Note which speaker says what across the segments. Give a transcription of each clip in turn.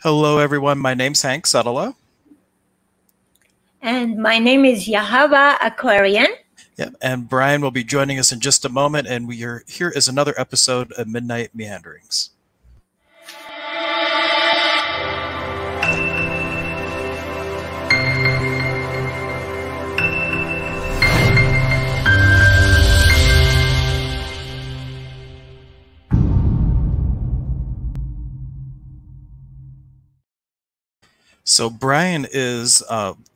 Speaker 1: Hello, everyone. My name's Hank Sutala.
Speaker 2: And my name is Yahava Aquarian.
Speaker 1: Yeah, and Brian will be joining us in just a moment, and here is another episode of Midnight Meanderings. So Brian is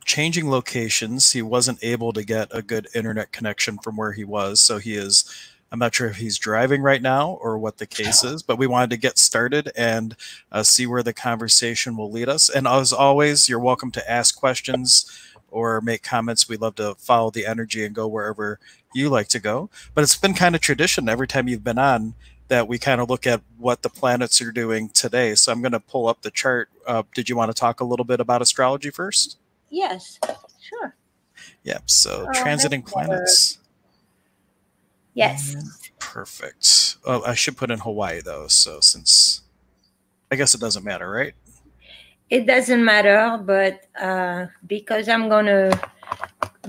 Speaker 1: changing locations. He wasn't able to get a good internet connection from where he was, so I'm not sure if he's driving right now or what the case is, but we wanted to get started and see where the conversation will lead us. And as always, you're welcome to ask questions or make comments. We love to follow the energy and go wherever you like to go. But it's been kind of tradition every time you've been on that we kind of look at what the planets are doing today. So I'm going to pull up the chart. Did you want to talk a little bit about astrology first?
Speaker 2: Yes, sure.
Speaker 1: Yep. So transiting planets.
Speaker 2: Yes.
Speaker 1: Perfect. Oh, I should put in Hawaii though. So since I guess it doesn't matter, right?
Speaker 2: It doesn't matter, but because I'm going to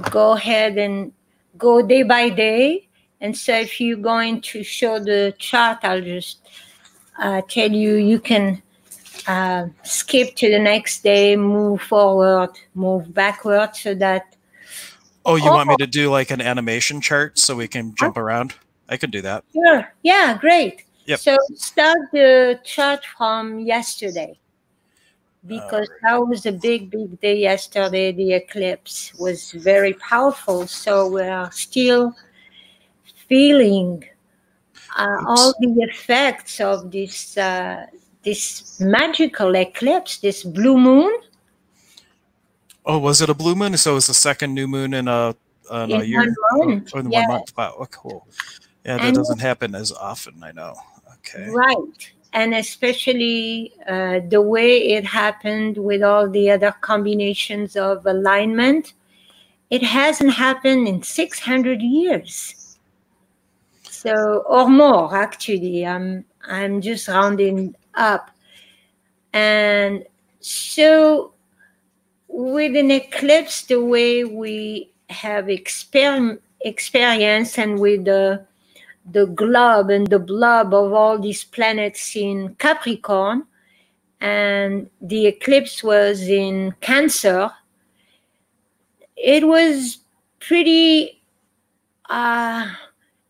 Speaker 2: go ahead and go day by day. And so if you're going to show the chart, I'll just tell you, you can skip to the next day, move forward, move backward so that...
Speaker 1: Oh, you want me to do like an animation chart so we can jump around? I can do that.
Speaker 2: Sure. Yeah, great.
Speaker 1: Yep.
Speaker 2: So start the chart from yesterday, because that was a big day yesterday. The eclipse was very powerful. So we're still feeling all the effects of this magical eclipse, this blue moon.
Speaker 1: Oh, was it a blue moon? So it was the second new moon in a year?
Speaker 2: 1 month.
Speaker 1: In 1 month. Wow, oh, cool. Yeah, that doesn't happen as often, I know. Okay.
Speaker 2: Right. And especially the way it happened with all the other combinations of alignment, it hasn't happened in 600 years. So, or more, actually. I'm just rounding up. And so with an eclipse, the way we have experienced, and with the glob and the blob of all these planets in Capricorn, and the eclipse was in Cancer, it was pretty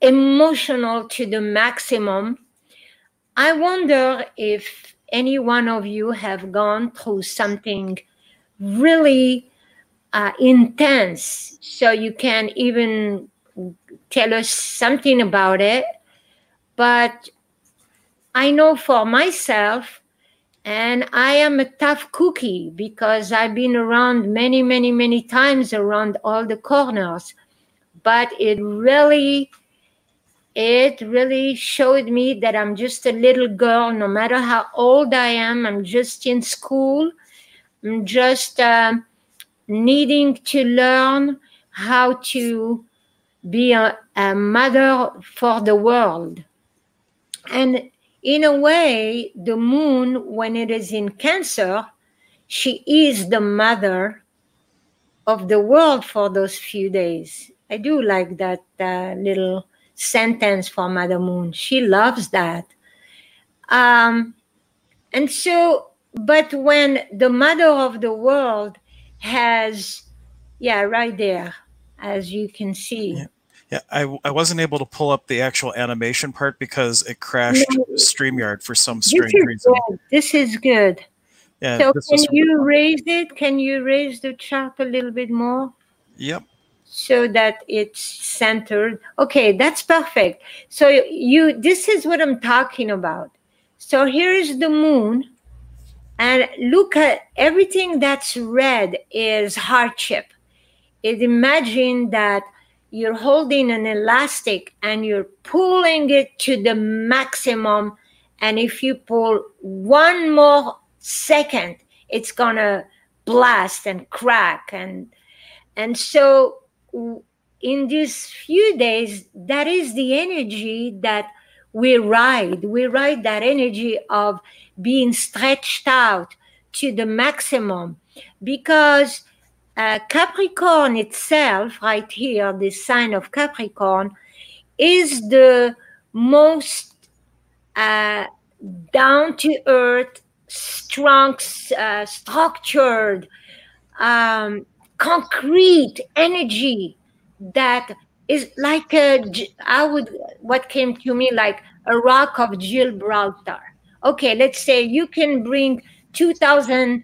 Speaker 2: emotional to the maximum. I wonder if any one of you have gone through something really intense, so you can even tell us something about it. But I know for myself, and I am a tough cookie because I've been around many times around all the corners, but it really showed me that I'm just a little girl. No matter how old I am, I'm just in school. I'm just needing to learn how to be a mother for the world. And in a way, the moon, when it is in Cancer, she is the mother of the world for those few days. I do like that little sentence for Mother Moon. She loves that. And so, but when the mother of the world has, right there, as you can see.
Speaker 1: Yeah, I wasn't able to pull up the actual animation part because it crashed StreamYard for some strange reason.
Speaker 2: This is good.
Speaker 1: Yeah,
Speaker 2: so can you raise it? Can you raise the chart a little bit more?
Speaker 1: Yep.
Speaker 2: So that it's centered. Okay, that's perfect. So this is what I'm talking about. So here is the moon. And look at everything that's red is hardship. Imagine that you're holding an elastic and you're pulling it to the maximum. And if you pull one more second, it's going to blast and crack. And so in these few days, that is the energy that we ride. We ride that energy of being stretched out to the maximum, because Capricorn itself, right here, the sign of Capricorn, is the most uh, down to earth, strong, structured, um, concrete energy that is like I would, what came to me like a rock of Gibraltar. Okay, let's say you can bring 2,000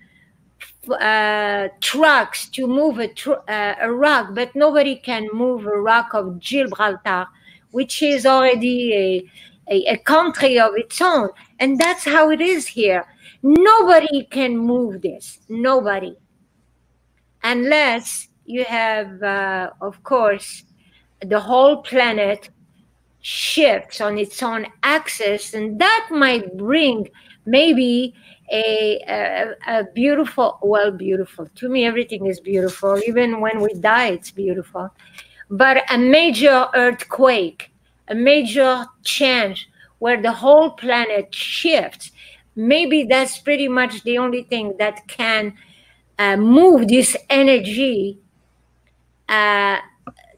Speaker 2: trucks to move a rock, but nobody can move a rock of Gibraltar, which is already a country of its own. And that's how it is here. Nobody can move this. Nobody. Unless you have, of course, the whole planet shifts on its own axis, and that might bring maybe a beautiful, well, beautiful. To me, everything is beautiful. Even when we die, it's beautiful. But a major earthquake, a major change where the whole planet shifts, maybe that's pretty much the only thing that can move this energy uh,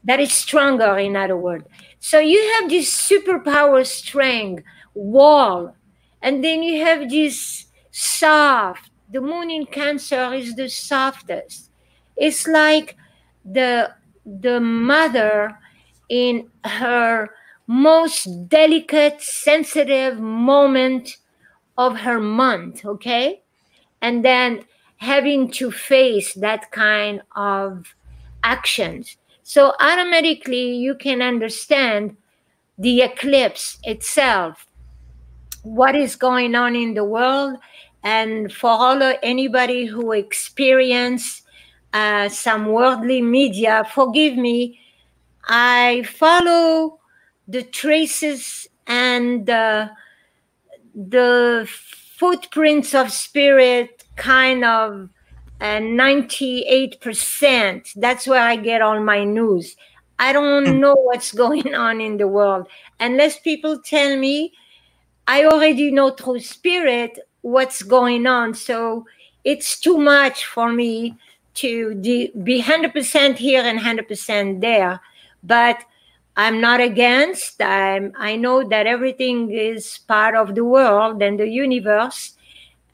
Speaker 2: that is stronger, in other words. So you have this superpower strength wall, and then you have this soft. The moon in Cancer is the softest. It's like the the mother in her most delicate, sensitive moment of her month, okay? And then having to face that kind of actions. So automatically you can understand the eclipse itself, what is going on in the world. And for anybody who experience some worldly media, forgive me, I follow the traces and the footprints of spirit kind of 98%. That's where I get all my news. I don't know what's going on in the world unless people tell me. I already know through spirit what's going on. So it's too much for me to be 100% here and 100% there. But I'm not against. I know that everything is part of the world and the universe.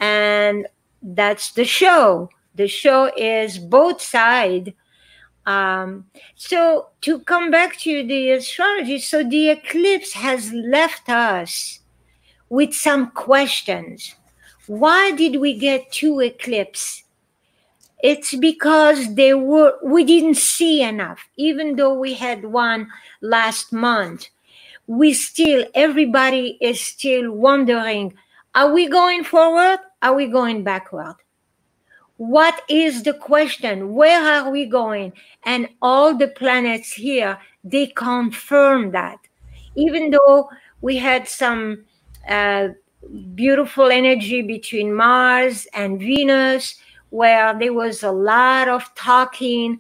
Speaker 2: And that's the show. The show is both sides. So to come back to the astrology, so the eclipse has left us with some questions. Why did we get two eclipses? It's because we didn't see enough. Even though we had one last month, everybody is still wondering, are we going forward? Are we going backward? What is the question? Where are we going? And all the planets here, they confirm that. Even though we had some uh, beautiful energy between Mars and Venus, where there was a lot of talking,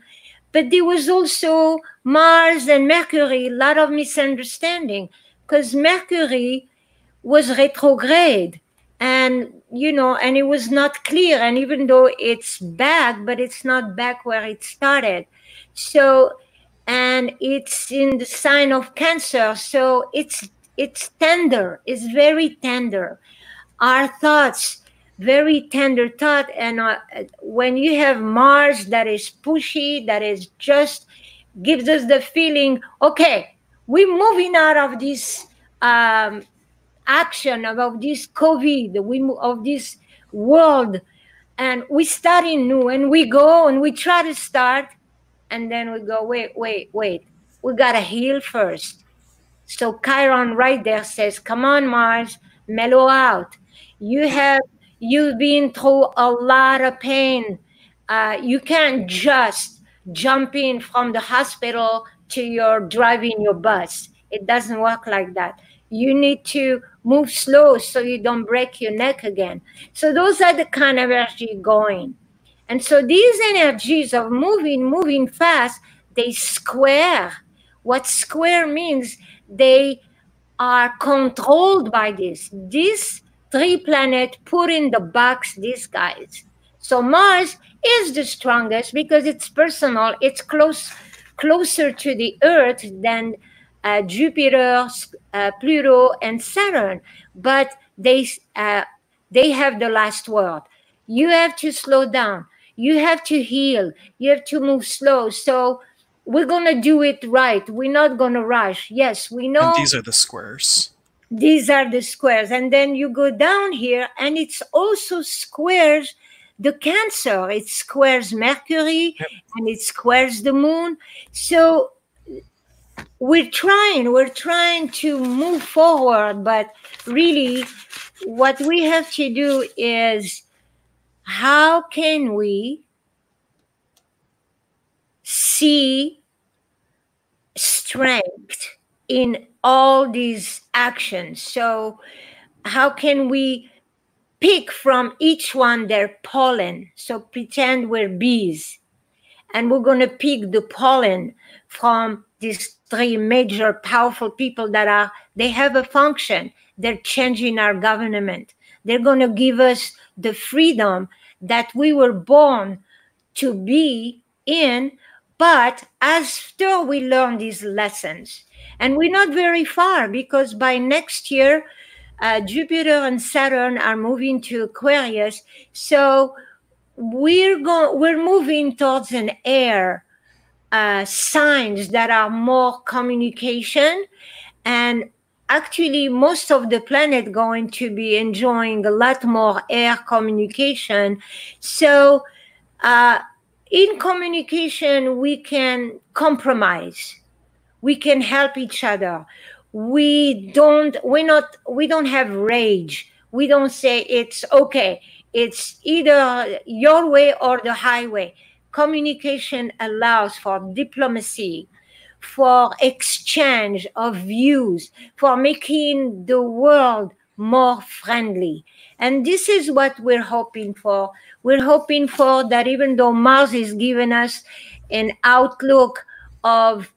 Speaker 2: but there was also Mars and Mercury, a lot of misunderstanding, because Mercury was retrograde, and and it was not clear, and even though it's back, but it's not back where it started. So, and it's in the sign of Cancer, so it's tender, it's very tender. Our thoughts, very tender thought. And when you have Mars that is pushy, that is just gives us the feeling, okay, we're moving out of this action, about this COVID, of this world, and we starting new, and we go and we try to start, and then we go, wait, we gotta heal first. So Chiron right there says, come on, Mars, mellow out. You've been through a lot of pain. You can't just jump in from the hospital to your driving your bus. It doesn't work like that. You need to move slow so you don't break your neck again. So those are the kind of energy going. And so these energies of moving fast, they square. What square means, they are controlled by this. This three planets put in the box these guys. So Mars is the strongest because it's personal. It's closer to the Earth than Jupiter, Pluto, and Saturn. But they have the last word. You have to slow down. You have to heal. You have to move slow. So we're gonna do it right. We're not gonna rush. Yes, we
Speaker 1: And
Speaker 2: know
Speaker 1: these are the squares.
Speaker 2: these are the squares. And then you go down here, and it's also squares the Cancer. It squares Mercury,
Speaker 1: Yep.
Speaker 2: and it squares the moon. So we're trying to move forward, but really what we have to do is, how can we see strength in all these actions? So how can we pick from each one their pollen? So pretend we're bees, and we're going to pick the pollen from these three major powerful people that are, they have a function. They're changing our government. They're going to give us the freedom that we were born to be in. But after we learn these lessons, and we're not very far, because by next year, Jupiter and Saturn are moving to Aquarius. So we're moving towards an air signs that are more communication, and actually most of the planet going to be enjoying a lot more air communication. So uh, in communication we can compromise, we can help each other. We don't have rage. We don't say it's okay, it's either your way or the highway. Communication allows for diplomacy, for exchange of views, for making the world more friendly. And this is what we're hoping for. We're hoping for that, even though Mars is giving us an outlook of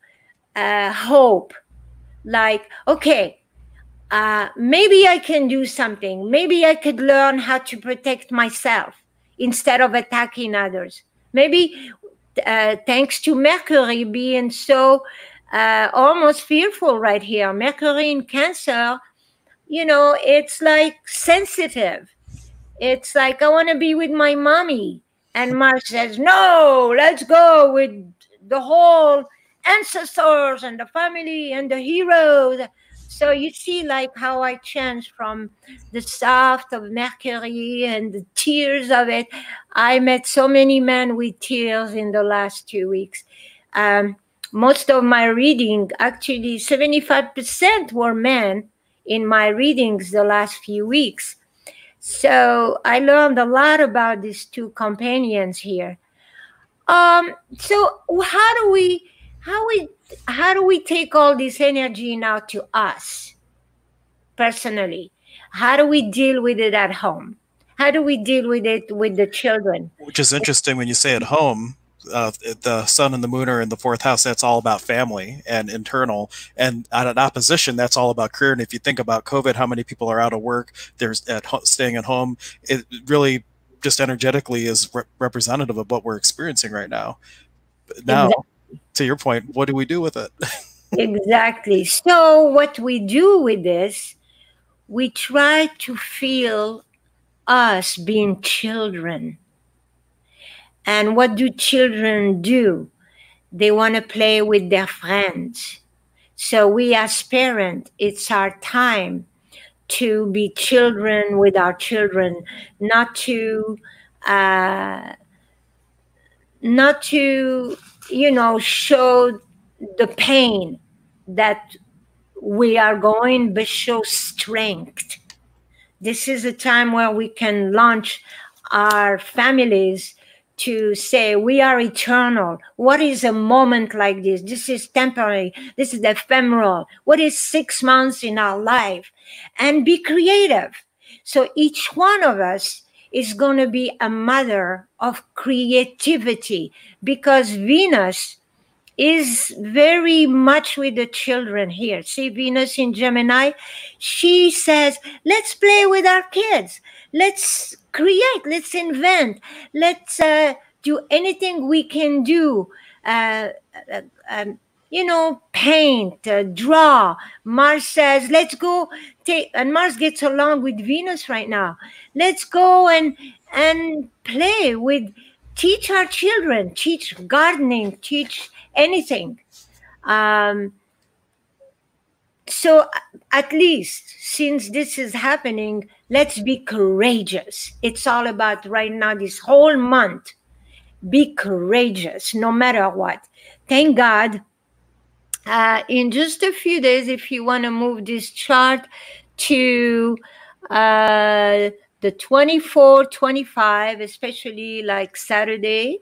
Speaker 2: hope, like, okay, maybe I can do something. Maybe I could learn how to protect myself instead of attacking others. Maybe thanks to Mercury being so almost fearful right here. Mercury in Cancer, it's like sensitive. It's like, I want to be with my mommy. And Mars says, no, let's go with the whole ancestors and the family and the heroes. So you see, like, how I changed from the soft of Mercury and the tears of it. I met so many men with tears in the last 2 weeks. Most of my reading, actually 75% were men in my readings the last few weeks. So I learned a lot about these two companions here. So how do we take all this energy now to us personally? How do we deal with it at home? How do we deal with it with the children?
Speaker 1: Which is interesting when you say at home. The sun and the moon are in the fourth house. That's all about family and internal. And at an opposition, that's all about career. And if you think about COVID, how many people are out of work? There's staying at home. It really just energetically is representative of what we're experiencing right now. But now,
Speaker 2: Exactly.
Speaker 1: to your point, what do we do with it?
Speaker 2: Exactly. So what we do with this, we try to feel us being children. And what do children do? They want to play with their friends. So we as parents, it's our time to be children with our children, not to uh, not to show the pain that we are going, but show strength. This is a time where we can launch our families to say we are eternal. What is a moment like this? This is temporary. This is ephemeral. What is 6 months in our life? And be creative. So each one of us is going to be a mother of creativity, because Venus is very much with the children here. See, Venus in Gemini, she says, let's play with our kids. Let's create, let's invent, let's do anything we can do. Uh, uh, um, paint, draw. Mars says, let's go take, and Mars gets along with Venus right now. Let's go and play with, teach our children, teach gardening, teach anything. Um, so at least since this is happening, let's be courageous. It's all about right now, this whole month, be courageous no matter what. Thank God. In just a few days, if you want to move this chart to the 24, 25, especially like Saturday,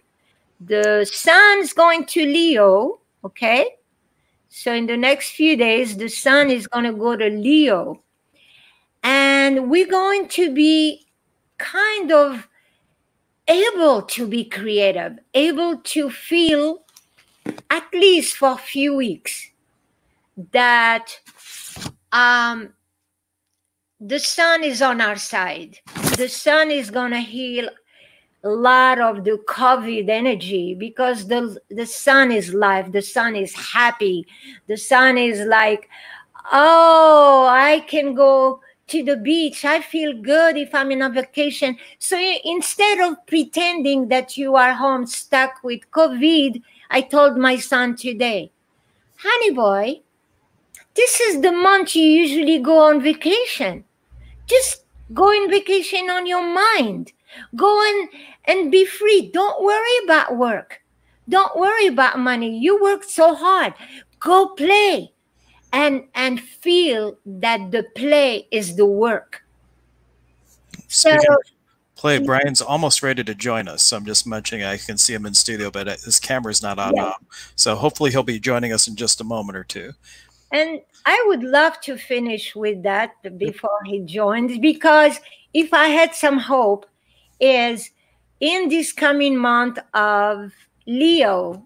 Speaker 2: the sun's going to Leo, okay? So in the next few days, the sun is going to go to Leo. And we're going to be kind of able to be creative, able to feel, at least for a few weeks, that the sun is on our side. The sun is going to heal a lot of the COVID energy, because the sun is life. The sun is happy. The sun is like, oh, I can go to the beach. I feel good if I'm in a vacation. So instead of pretending that you are home stuck with COVID, I told my son today, honey boy, this is the month you usually go on vacation. Just go on vacation on your mind. Go and be free. Don't worry about work. Don't worry about money. You worked so hard. Go play and feel that the play is the work. So
Speaker 1: Speaking of play, Brian's almost ready to join us. So I'm just mentioning I can see him in studio, but his camera's not on.
Speaker 2: yeah.
Speaker 1: So hopefully he'll be joining us in just a moment or two.
Speaker 2: And I would love to finish with that before he joins, because if I had some hope, is in this coming month of Leo,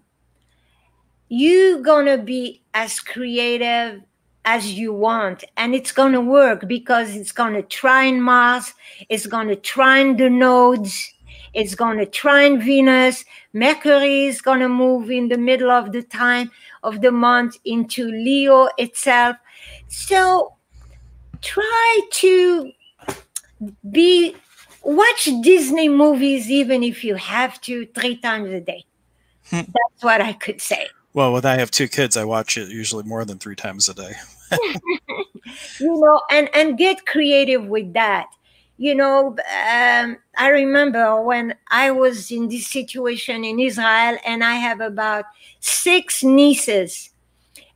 Speaker 2: you're gonna be as creative as you want, and it's gonna work because it's gonna trine Mars, it's gonna trine the nodes, it's gonna trine Venus. Mercury is gonna move in the middle of the time of the month into Leo itself. So try to watch Disney movies, even if you have to, 3 times a day. That's what I could say.
Speaker 1: Well, when I have 2 kids, I watch it usually more than 3 times a day.
Speaker 2: And get creative with that. I remember when I was in this situation in Israel, and I have about 6 nieces.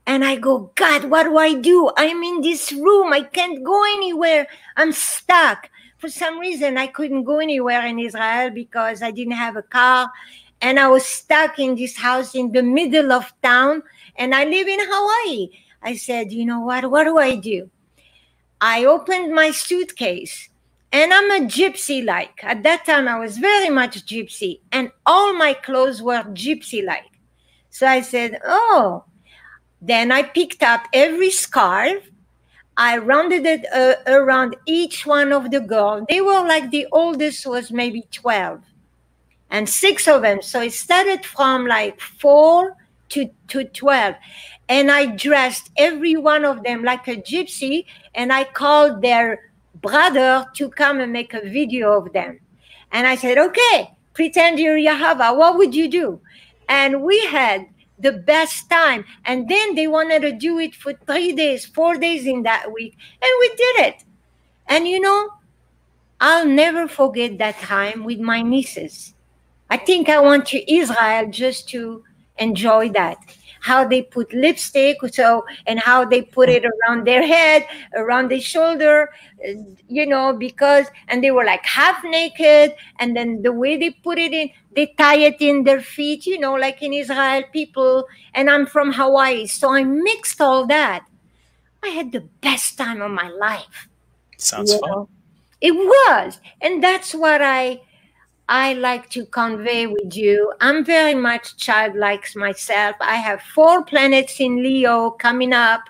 Speaker 2: And I go, God, what do I do? I'm in this room. I can't go anywhere. I'm stuck. For some reason, I couldn't go anywhere in Israel because I didn't have a car. And I was stuck in this house in the middle of town. And I live in Hawaii. I said, you know what? What do I do? I opened my suitcase. And I'm a gypsy-like. At that time, I was very much gypsy. And all my clothes were gypsy-like. So I said, oh. Then I picked up every scarf. I rounded it around each one of the girls. They were like, the oldest was maybe 12. And 6 of them. So it started from like 4 to 12. And I dressed every one of them like a gypsy. And I called their brother to come and make a video of them. And I said, okay, pretend you're Yahava. What would you do? And we had the best time. And then they wanted to do it for 3 days, 4 days in that week. And we did it. And I'll never forget that time with my nieces. I think I went to Israel just to enjoy that. How they put lipstick, and how they put it around their head, around their shoulder, because, and they were like half naked. And then the way they put it in, they tie it in their feet, like in Israel people. And I'm from Hawaii. So I mixed all that. I had the best time of my life.
Speaker 1: Sounds fun.
Speaker 2: It was. And that's what I I like to convey with you. I'm very much childlike myself. I have 4 planets in Leo coming up,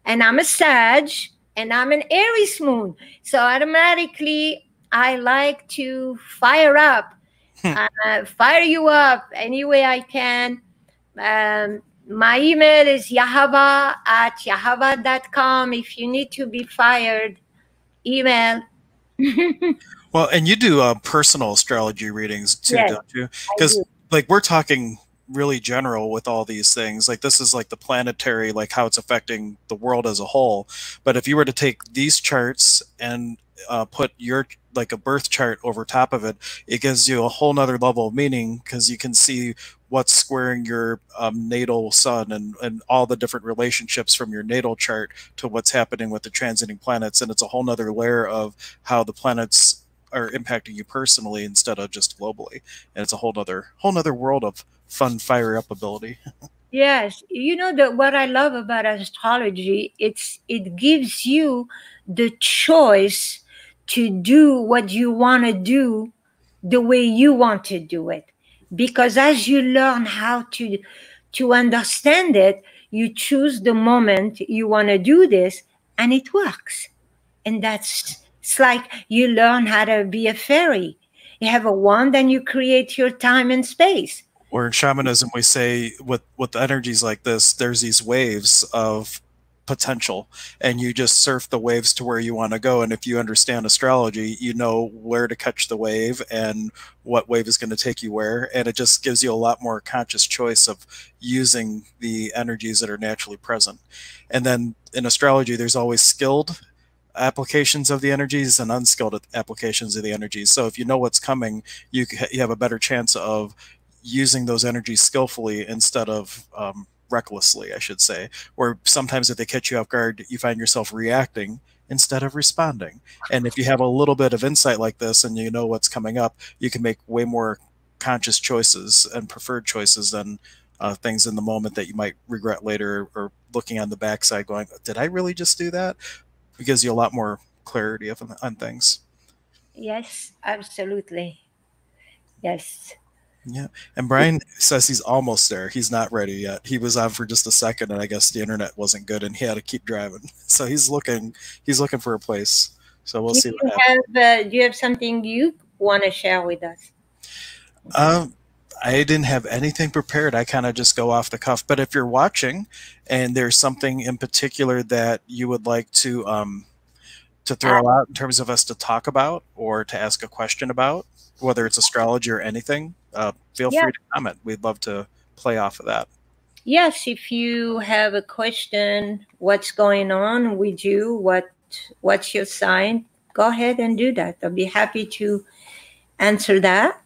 Speaker 2: and I'm a Sag, and I'm an Aries moon. So automatically, I like to fire you up any way I can. My email is yahava@yahava.com. If you need to be fired, email.
Speaker 1: Well, and you do personal astrology readings too,
Speaker 2: Yes,
Speaker 1: don't you?
Speaker 2: I
Speaker 1: Because
Speaker 2: do.
Speaker 1: like we're talking really general with all these things. Like this is like the planetary, like how it's affecting the world as a whole. But if you were to take these charts and put your like a birth chart over top of it, it gives you a whole nother level of meaning because you can see what's squaring your natal sun and all the different relationships from your natal chart to what's happening with the transiting planets. And it's a whole nother layer of how the planets are impacting you personally instead of just globally. And it's a whole nother world of fun fire up ability.
Speaker 2: Yes, you know that what I love about astrology, it gives you the choice to do what you want to do the way you want to do it. Because as you learn how to understand it, you choose the moment you want to do this, and it works. And that's it's like you learn how to be a fairy. You have a wand and you create your time and space.
Speaker 1: Or in shamanism, we say with energies like this, there's these waves of potential, and you just surf the waves to where you want to go. And if you understand astrology, you know where to catch the wave and what wave is going to take you where. And it just gives you a lot more conscious choice of using the energies that are naturally present. And then in astrology, there's always skilled applications of the energies and unskilled applications of the energies. So if you know what's coming, you have a better chance of using those energies skillfully instead of recklessly, I should say. Or sometimes if they catch you off guard, you find yourself reacting instead of responding. And if you have a little bit of insight like this and you know what's coming up, you can make way more conscious choices and preferred choices than things in the moment that you might regret later, or looking on the backside going, did I really just do that? It gives you a lot more clarity on things.
Speaker 2: Yes, absolutely. Yes.
Speaker 1: Yeah. And Brian says he's almost there. He's not ready yet. He was on for just a second and I guess the internet wasn't good and he had to keep driving. So he's looking for a place. So we'll see what happens.
Speaker 2: Do you have something you want to share with us?
Speaker 1: Um I didn't have anything prepared. I kind of just go off the cuff. But if you're watching and there's something in particular that you would like to
Speaker 2: Uh,
Speaker 1: throw out in terms of us to talk about or to ask a question about, whether it's astrology or anything, feel
Speaker 2: yeah.
Speaker 1: free to comment. We'd love to play off of that.
Speaker 2: Yes, if you have a question, what's going on with you? What's your sign? Go ahead and do that. I'll be happy to answer that.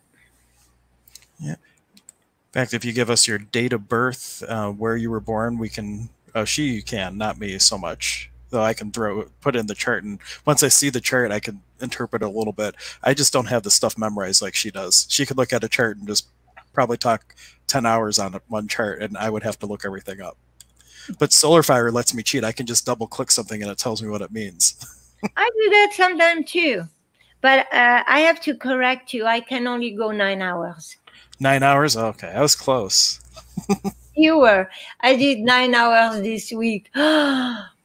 Speaker 1: Yeah. In fact, if you give us your date of birth, where you were born, we can. She can, not me so much. Though I can put in the chart, and once I see the chart, I can interpret it a little bit. I just don't have the stuff memorized like she does. She could look at a chart and just probably talk 10 hours on one chart, and I would have to look everything up. But Solar Fire lets me cheat. I can just double click something and it tells me what it means.
Speaker 2: I do that sometimes too. But I have to correct you. I can only go 9 hours.
Speaker 1: 9 hours? Okay, I was close.
Speaker 2: Fewer. I did 9 hours this week.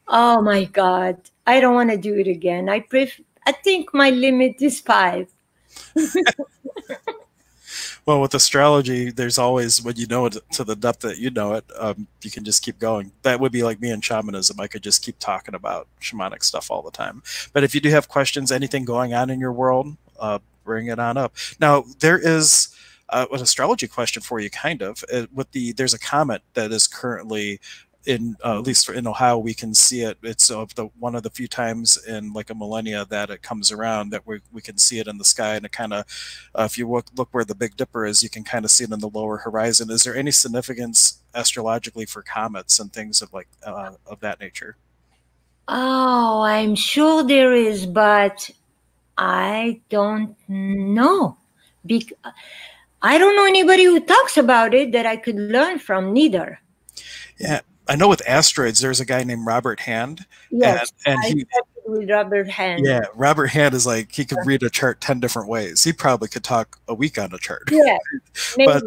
Speaker 2: Oh my God. I don't want to do it again. I think my limit is 5.
Speaker 1: Well, with astrology, there's always, when you know it to the depth that you know it, you can just keep going. That would be like me in shamanism. I could just keep talking about shamanic stuff all the time. But if you do have questions, anything going on in your world, bring it on up. Now, there is an astrology question for you, kind of. There's a comet that is currently in, at least in Ohio, we can see it. It's one of the few times in like a millennia that it comes around that we can see it in the sky, and it kind of, if you look where the Big Dipper is, you can kind of see it in the lower horizon. Is there any significance astrologically for comets and things of like of that nature?
Speaker 2: Oh, I'm sure there is, but I don't know. Bec- I don't know anybody who talks about it that I could learn from, neither.
Speaker 1: Yeah, I know with asteroids, there's a guy named Robert Hand, and
Speaker 2: Yes,
Speaker 1: and
Speaker 2: I
Speaker 1: he
Speaker 2: studied with Robert Hand.
Speaker 1: Yeah, Robert Hand is like he could read a chart 10 different ways. He probably could talk a week on a chart.
Speaker 2: Yeah,
Speaker 1: But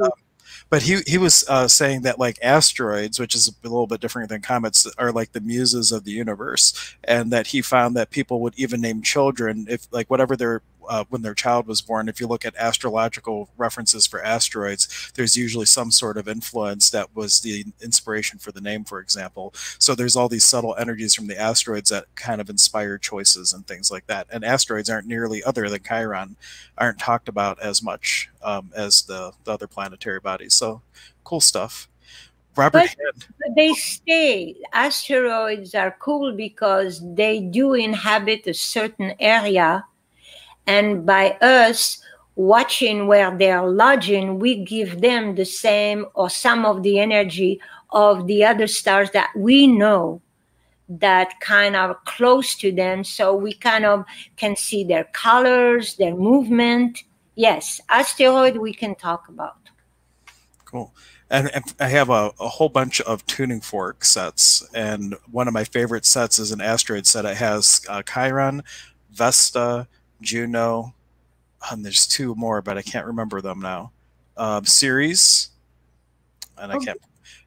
Speaker 2: maybe.
Speaker 1: he was saying that like asteroids, which is a little bit different than comets, are like the muses of the universe, and that he found that people would even name children if like whatever their when their child was born. If you look at astrological references for asteroids, there's usually some sort of influence that was the inspiration for the name, for example. So there's all these subtle energies from the asteroids that kind of inspire choices and things like that. And asteroids aren't nearly, other than Chiron, aren't talked about as much as the other planetary bodies. So cool stuff. Robert
Speaker 2: But
Speaker 1: Hand.
Speaker 2: they stay. Asteroids are cool because they do inhabit a certain area, and by us watching where they're lodging, we give them the same or some of the energy of the other stars that we know that kind of close to them, so we kind of can see their colors, their movement. Yes, asteroid we can talk about.
Speaker 1: Cool. And I have a whole bunch of tuning fork sets, and one of my favorite sets is an asteroid set. It has Chiron, Vesta, Juno, and there's two more, but I can't remember them now. Ceres, and I
Speaker 2: Oh,
Speaker 1: can't,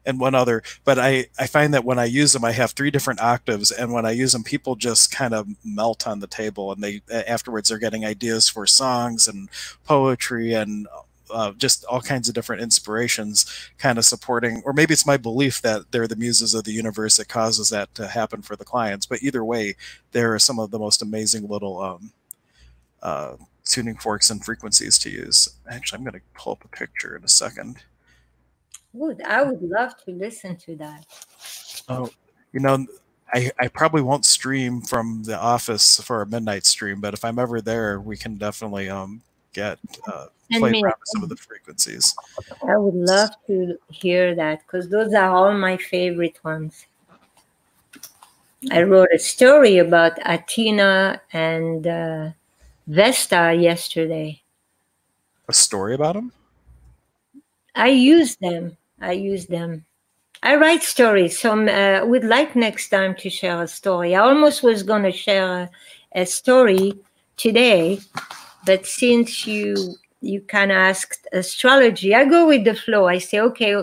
Speaker 1: and one other. But I find that when I use them, I have three different octaves, and when I use them, people just kind of melt on the table, and they afterwards they're getting ideas for songs and poetry and just all kinds of different inspirations, kind of supporting, or maybe it's my belief that they're the muses of the universe that causes that to happen for the clients. But either way, there are some of the most amazing little uh, tuning forks and frequencies to use. Actually, I'm going to pull up a picture in a second.
Speaker 2: good. I would love to listen to that.
Speaker 1: Oh, you know, I probably won't stream from the office for a midnight stream, but if I'm ever there, we can definitely get
Speaker 2: Send
Speaker 1: play
Speaker 2: me.
Speaker 1: around with some of the frequencies.
Speaker 2: I would love to hear that because those are all my favorite ones. I wrote a story about Athena and Vesta yesterday.
Speaker 1: A story about them?
Speaker 2: I use them. I use them. I write stories, so would like next time to share a story. I almost was going to share a story today, but since you kind of asked astrology, I go with the flow. I say, okay,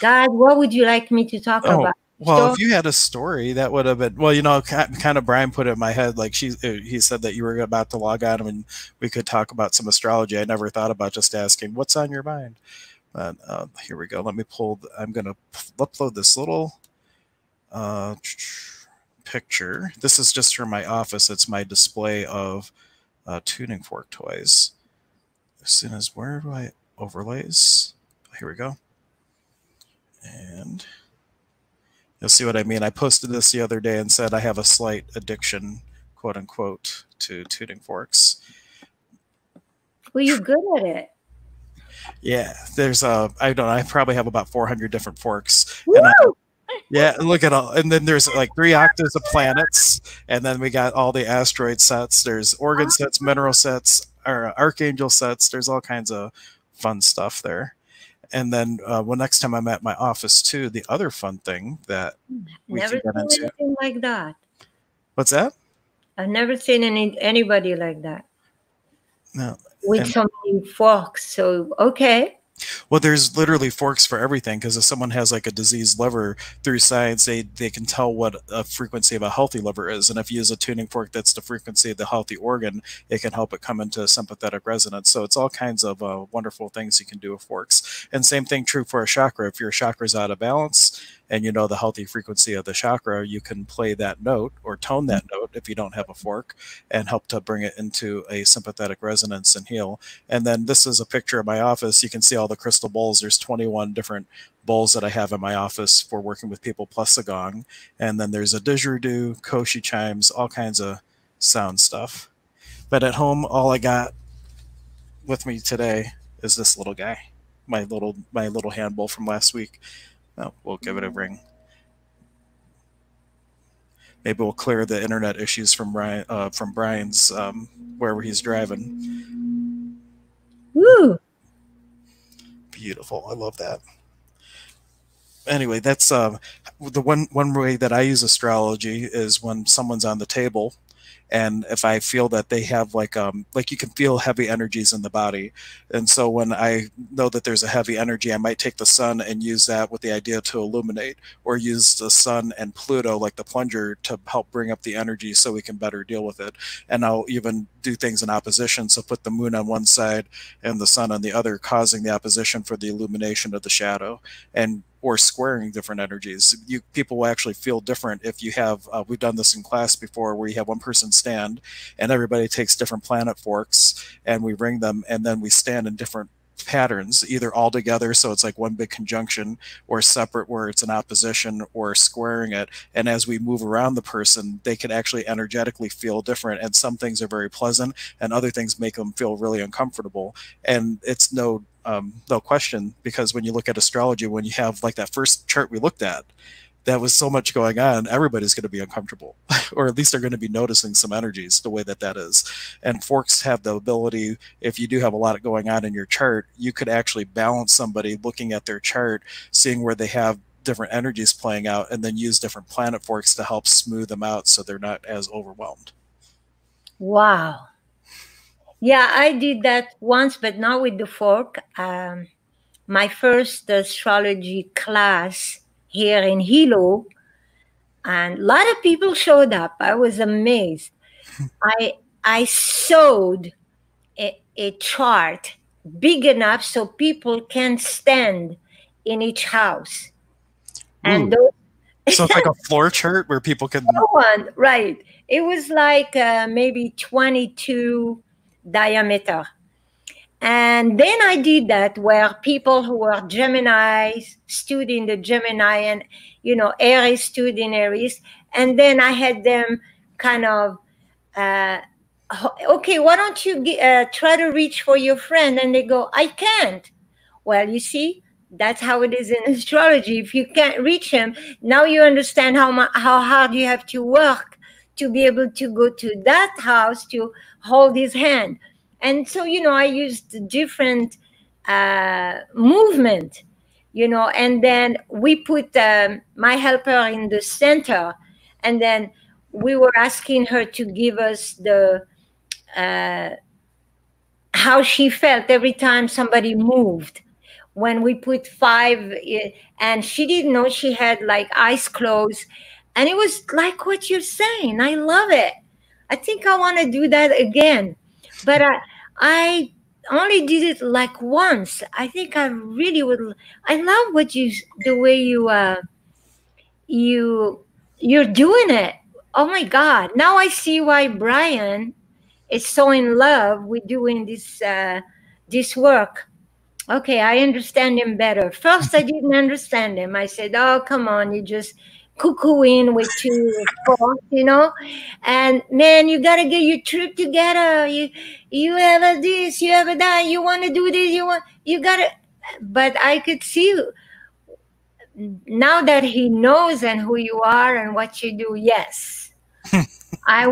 Speaker 2: God, what would you like me to talk
Speaker 1: Oh,
Speaker 2: about?
Speaker 1: well,
Speaker 2: Story?
Speaker 1: if you had a story, that would have been, well, kind of Brian put it in my head. Like he said that you were about to log on and we could talk about some astrology. I never thought about just asking, what's on your mind? But here we go. Let me pull, I'm going to upload this little uh, picture. This is just from my office. It's my display of tuning fork toys. As soon as, where do I overlays? Here we go. And you'll see what I mean. I posted this the other day and said I have a slight addiction, quote unquote, to tuning forks.
Speaker 2: Well, you're good at it.
Speaker 1: Yeah, there's I don't know, I probably have about 400 different forks,
Speaker 2: Woo!
Speaker 1: and yeah, look at all, and then there's like 3 octaves of planets, and then we got all the asteroid sets. There's organ sets, mineral sets, or archangel sets. There's all kinds of fun stuff there. And then well, next time I'm at my office too, the other fun thing that we
Speaker 2: Never
Speaker 1: can get
Speaker 2: seen
Speaker 1: into.
Speaker 2: anything like that.
Speaker 1: What's that?
Speaker 2: I've never seen anybody like that
Speaker 1: No.
Speaker 2: with
Speaker 1: And
Speaker 2: so many forks. So okay.
Speaker 1: well, there's literally forks for everything because if someone has like a diseased liver, through science, they can tell what a frequency of a healthy liver is. And if you use a tuning fork that's the frequency of the healthy organ, it can help it come into sympathetic resonance. So it's all kinds of wonderful things you can do with forks. And same thing true for a chakra. If your chakra's out of balance and you know the healthy frequency of the chakra, you can play that note or tone that note if you don't have a fork and help to bring it into a sympathetic resonance and heal. And then this is a picture of my office. You can see all the crystal bowls. There's 21 different bowls that I have in my office for working with people, plus a gong. And then there's a didgeridoo, koshi chimes, all kinds of sound stuff. But at home, all I got with me today is this little guy, my little hand bowl from last week. Oh, we'll give it a ring. Maybe we'll clear the internet issues from Brian's wherever he's driving.
Speaker 2: Woo!
Speaker 1: Beautiful. I love that. Anyway, that's the one way that I use astrology is when someone's on the table And if I feel that they have like you can feel heavy energies in the body, and so when I know that there's a heavy energy, I might take the sun and use that with the idea to illuminate, or use the sun and Pluto like the plunger to help bring up the energy so we can better deal with it. And I'll even do things in opposition, so put the moon on one side and the sun on the other, causing the opposition for the illumination of the shadow, and or squaring different energies. People will actually feel different if you have. We've done this in class before, where you have one person stand, and everybody takes different planet forks, and we ring them, and then we stand in different patterns, either all together, so it's like one big conjunction, or separate, where it's an opposition, or squaring it. And as we move around the person, they can actually energetically feel different. And some things are very pleasant, and other things make them feel really uncomfortable. And it's no question, because when you look at astrology, when you have like that first chart we looked at, that was so much going on, everybody's going to be uncomfortable, or at least they're going to be noticing some energies the way that that is. And forks have the ability, if you do have a lot going on in your chart, you could actually balance somebody looking at their chart, seeing where they have different energies playing out, and then use different planet forks to help smooth them out so they're not as overwhelmed.
Speaker 2: Wow. Yeah, I did that once, but not with the fork. My first astrology class here in Hilo, and a lot of people showed up. I was amazed. I sewed a chart big enough so people can stand in each house. And
Speaker 1: Ooh.
Speaker 2: those
Speaker 1: So it's like a floor chart where people can.
Speaker 2: one, right. It was like maybe 22 diameter. And then I did that where people who were Geminis stood in the Gemini, and, Aries stood in Aries. And then I had them kind of, okay, why don't you try to reach for your friend? And they go, I can't. Well, you see, that's how it is in astrology. If you can't reach him, now you understand how hard you have to work to be able to go to that house to hold his hand. And so, I used different movement, and then we put my helper in the center, and then we were asking her to give us the how she felt every time somebody moved. When we put 5, and she didn't know, she had like eyes closed, and it was like what you're saying. I love it. I think I want to do that again, but I only did it like once. I think I really would. I love the way you're doing it. Oh my God! Now I see why Brian is so in love with doing this work. Okay, I understand him better. First, I didn't understand him. I said, "Oh, come on, you just cuckooing with 2 4, and man, you gotta get your trip together. You have a this, you have a that. You want to do this, you gotta." But I could see now that he knows and who you are and what you do. Yes, I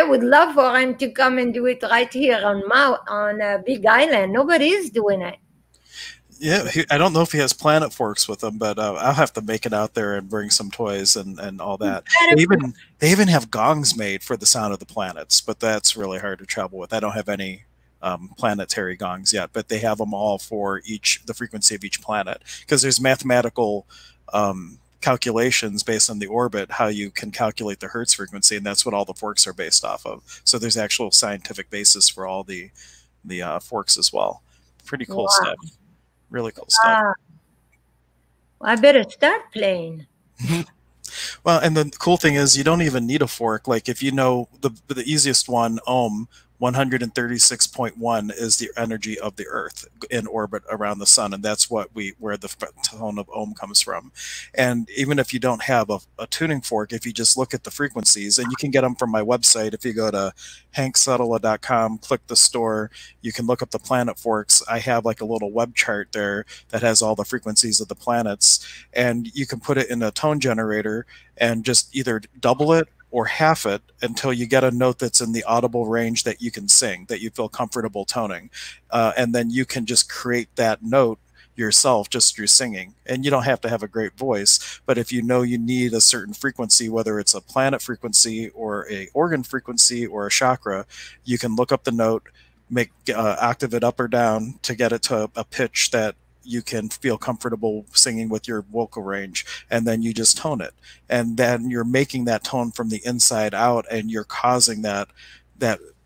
Speaker 2: would love for him to come and do it right here on Big Island. Nobody's doing it.
Speaker 1: Yeah, I don't know if he has planet forks with him, but I'll have to make it out there and bring some toys and all that. They even have gongs made for the sound of the planets, but that's really hard to travel with. I don't have any planetary gongs yet, but they have them all for the frequency of each planet, because there's mathematical calculations based on the orbit, how you can calculate the Hertz frequency, and that's what all the forks are based off of. So there's actual scientific basis for all the forks as well. Pretty cool stuff. Really cool stuff.
Speaker 2: I better start playing.
Speaker 1: Well, and the cool thing is you don't even need a fork. Like, if you know the easiest one, ohm, 136.1 is the energy of the Earth in orbit around the sun, and that's where the tone of ohm comes from. And even if you don't have a tuning fork, if you just look at the frequencies, and you can get them from my website. If you go to hanksuttala.com, click the store, you can look up the planet forks. I have like a little web chart there that has all the frequencies of the planets, and you can put it in a tone generator and just either double it or half it until you get a note that's in the audible range that you can sing, that you feel comfortable toning. And then you can just create that note yourself just through singing. And you don't have to have a great voice, but if you know you need a certain frequency, whether it's a planet frequency or a organ frequency or a chakra, you can look up the note, make octave it up or down to get it to a pitch that you can feel comfortable singing with your vocal range, and then you just tone it, and then you're making that tone from the inside out, and you're causing that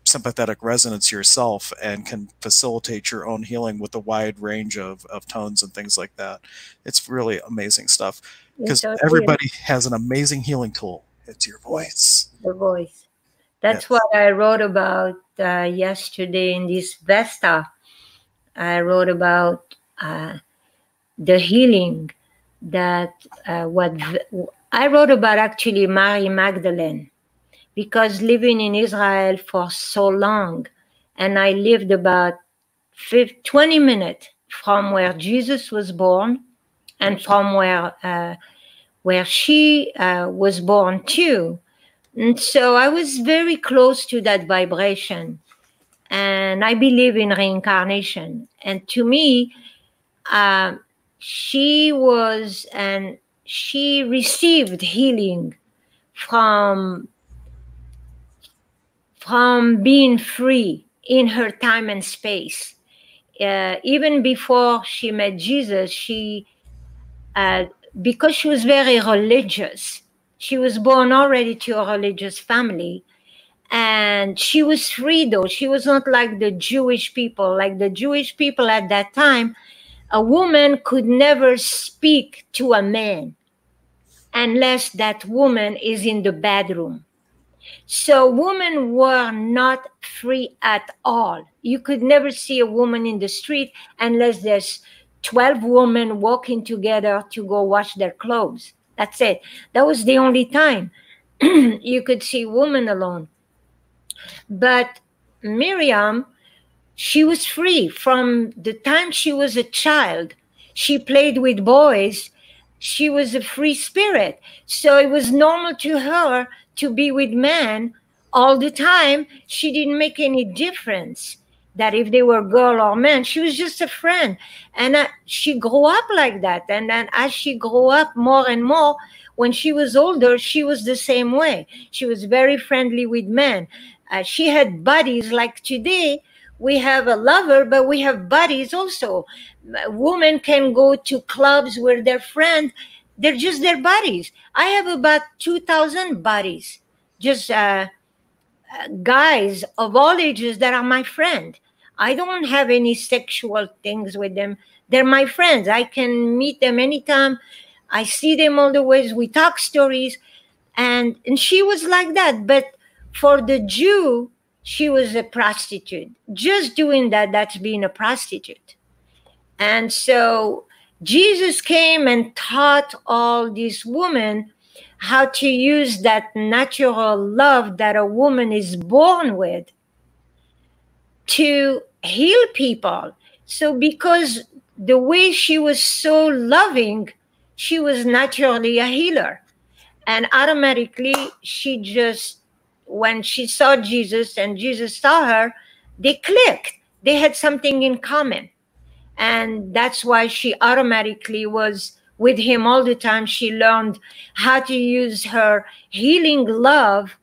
Speaker 1: sympathetic resonance yourself, and can facilitate your own healing with a wide range of tones and things like that. It's really amazing stuff, because
Speaker 2: So
Speaker 1: everybody has an amazing healing tool. It's your voice.
Speaker 2: the voice. That's
Speaker 1: Yes.
Speaker 2: what I wrote about yesterday in this Vesta. I wrote about the healing that I wrote about actually Mary Magdalene, because living in Israel for so long, and I lived about 20 minutes from where Jesus was born and from where she was born too. And so I was very close to that vibration. And I believe in reincarnation. And to me, she was, and she received healing from being free in her time and space. Even before she met Jesus, because she was very religious, she was born already to a religious family, and she was free though. She was not like the Jewish people. Like the Jewish people at that time, a woman could never speak to a man unless that woman is in the bedroom. So women were not free at all. You could never see a woman in the street unless there's 12 women walking together to go wash their clothes. That's it. That was the only time you could see women alone. But Miriam, she was free from the time she was a child. She played with boys. She was a free spirit. So it was normal to her to be with men all the time. She didn't make any difference that if they were girl or man. She was just a friend. And she grew up like that. And then as she grew up more and more, when she was older, she was the same way. She was very friendly with men. She had buddies like today. We have a lover, but we have buddies also. Women can go to clubs where their friends, they're just their buddies. I have about 2,000 buddies, just guys of all ages that are my friend. I don't have any sexual things with them. They're my friends. I can meet them anytime. I see them all the ways. We talk stories. And she was like that. But for the Jew, she was a prostitute. Just doing that, that's being a prostitute. And so Jesus came and taught all these women how to use that natural love that a woman is born with to heal people. So because the way she was so loving, she was naturally a healer. And automatically, she just, when she saw Jesus and Jesus saw her, they clicked. They had something in common. And that's why she automatically was with him all the time. She learned how to use her healing love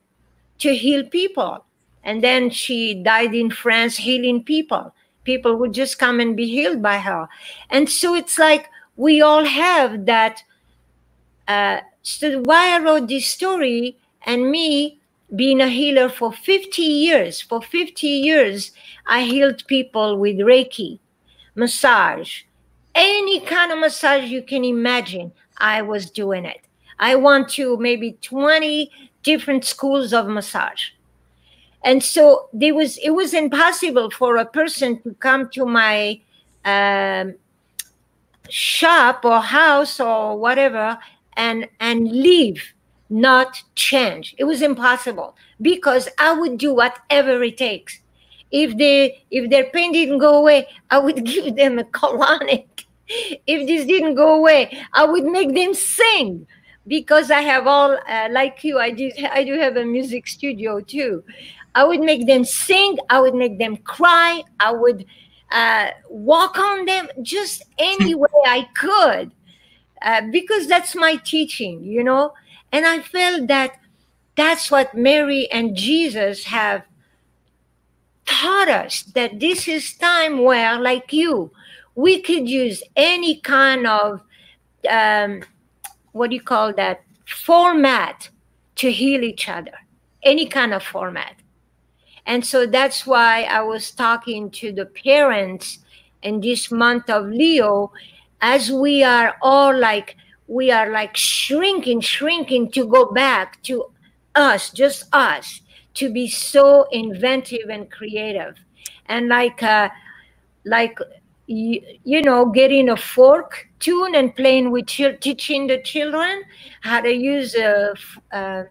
Speaker 2: to heal people. And then she died in France healing people. People would just come and be healed by her. And so it's like we all have that. So why I wrote this story, and me being a healer for 50 years. For 50 years, I healed people with Reiki, massage, any kind of massage you can imagine. I was doing it. I went to maybe 20 different schools of massage. And so it was impossible for a person to come to my shop or house or whatever and leave, not change. It was impossible, because I would do whatever it takes. If their pain didn't go away, I would give them a colonic. If this didn't go away, I would make them sing, because I have all like you. I do have a music studio too. I would make them sing. I would make them cry. I would walk on them just any way I could, because that's my teaching, you know. And I felt that that's what Mary and Jesus have taught us, that this is time where, like you, we could use any kind of um, what do you call that, format to heal each other, any kind of format. And so that's why I was talking to the parents in this month of Leo, as we are all like, we are like shrinking to go back to us, just us, to be so inventive and creative. And like you know, getting a fork tune and playing with teaching the children how to use how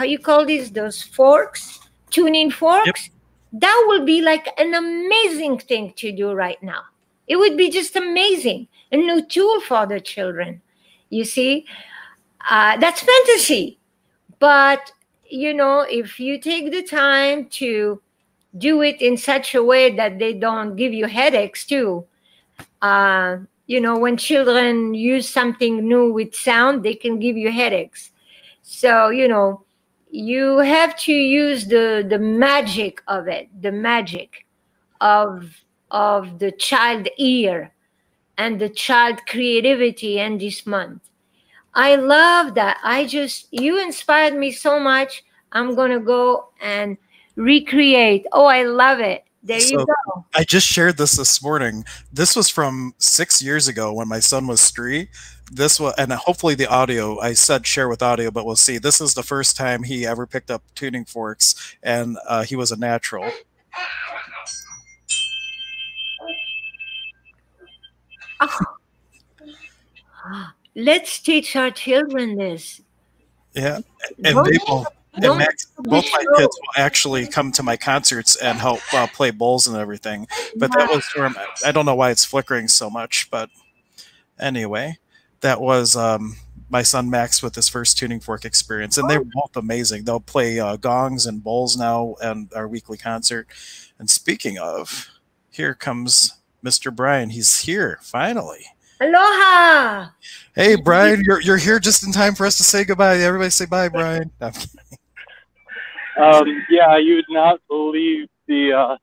Speaker 2: you call these, those forks, tuning
Speaker 1: Yep.
Speaker 2: forks. That will be like an amazing thing to do right now. It would be just amazing, a new tool for the children, you see. That's fantasy, but you know, if you take the time to do it in such a way that they don't give you headaches too. You know, when children use something new with sound, they can give you headaches. So, you know, you have to use the magic of it, the magic of the child ear and the child creativity in this month. I love that. I just, you inspired me so much. I'm going to go and recreate. Oh, I love it. There you
Speaker 1: So
Speaker 2: go.
Speaker 1: I just shared this morning. This was from 6 years ago when my son was 3. This was, and hopefully the audio, I said share with audio, but we'll see. This is the first time he ever picked up tuning forks, and he was a natural.
Speaker 2: Oh, let's teach our children this.
Speaker 1: Yeah, and
Speaker 2: Don't
Speaker 1: they will. And
Speaker 2: don't
Speaker 1: Max,
Speaker 2: be
Speaker 1: both my kids
Speaker 2: slow.
Speaker 1: will actually come to my concerts and help play bowls and everything. But that
Speaker 2: Yeah.
Speaker 1: was, I don't know why it's flickering so much, but anyway, that was my son Max with his first tuning fork experience, and they're
Speaker 2: Oh,
Speaker 1: both amazing. They'll play gongs and bowls now and our weekly concert. And speaking of, here comes Mr. Brian. He's here finally.
Speaker 2: aloha.
Speaker 1: Hey, Brian, you're here just in time for us to say goodbye. Everybody say bye, Brian.
Speaker 3: Yeah, you would not believe the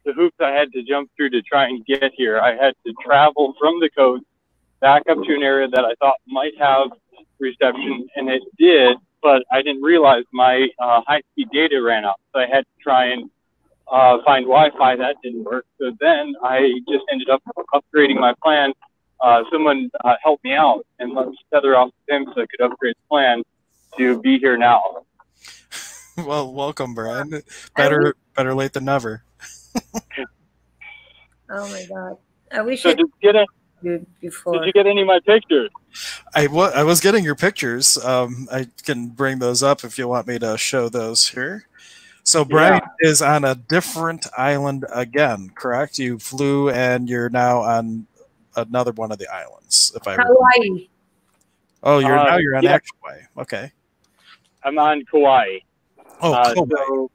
Speaker 3: hoops I had to jump through to try and get here. I had to travel from the coast back up to an area that I thought might have reception, and it did, but I didn't realize my high-speed data ran out. So I had to try and find Wi-Fi. That didn't work. So then I just ended up upgrading my plan. Someone helped me out and let me tether off with him so I could upgrade the plan to be here now.
Speaker 1: Well, welcome, Brian.
Speaker 2: I wish,
Speaker 1: Better late than never.
Speaker 2: oh my God. I wish
Speaker 3: So
Speaker 2: I did
Speaker 3: did
Speaker 2: before.
Speaker 3: you get any of my pictures?
Speaker 1: I was getting your pictures. I can bring those up if you want me to show those here. So
Speaker 3: Yeah.
Speaker 1: Brian is on a different island again, correct? You flew and you're now on another one of the islands, if I recall.
Speaker 2: Hawaii.
Speaker 1: Oh, you're on
Speaker 3: Yeah,
Speaker 1: actual way. Okay.
Speaker 3: I'm on Kauai.
Speaker 1: Oh, Kauai.
Speaker 3: So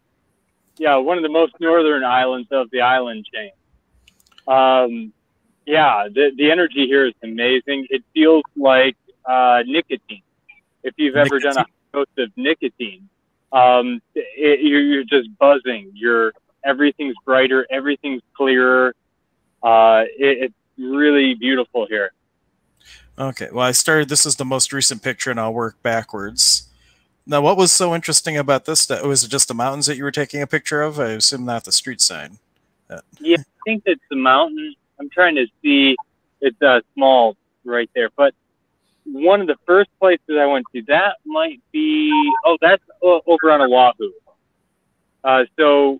Speaker 3: yeah, one of the most northern islands of the island chain. Yeah, the energy here is amazing. It feels like nicotine. If you've ever done a
Speaker 1: Nicotine.
Speaker 3: dose of nicotine, you're just buzzing. Everything's brighter, everything's clearer. It's really beautiful here.
Speaker 1: Okay. Well, I started. This is the most recent picture, and I'll work backwards. Now, what was so interesting about this? Was it just the mountains that you were taking a picture of? I assume not the street sign.
Speaker 3: Yeah, I think it's the mountain. I'm trying to see. It's small right there, but one of the first places I went to, that might be, oh, that's over on Oahu. So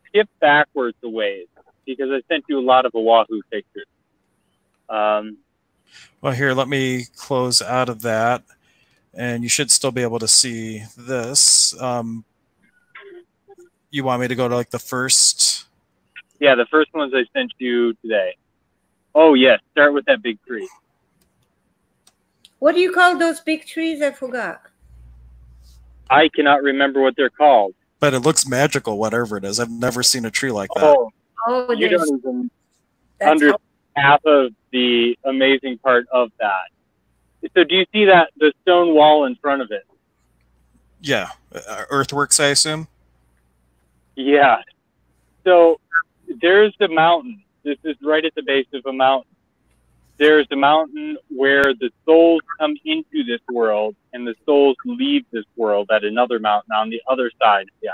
Speaker 3: skip backwards a ways because I sent you a lot of Oahu pictures. Um,
Speaker 1: Well, here, let me close out of that, and you should still be able to see this. You want me to go to like the first?
Speaker 3: yeah, the first ones I sent you today. Oh, yes, start with that big tree.
Speaker 2: What do you call those big trees? I forgot.
Speaker 3: I cannot remember what they're called.
Speaker 1: But it looks magical, whatever it is. I've never seen a tree like that.
Speaker 3: Oh,
Speaker 2: Oh,
Speaker 3: you
Speaker 2: there's
Speaker 3: don't even. under half of the amazing part of that. So do you see that the stone wall in front of it?
Speaker 1: Yeah. Earthworks, I assume?
Speaker 3: Yeah. So there's the mountain. This is right at the base of a mountain. There's a mountain where the souls come into this world and the souls leave this world at another mountain on the other side of the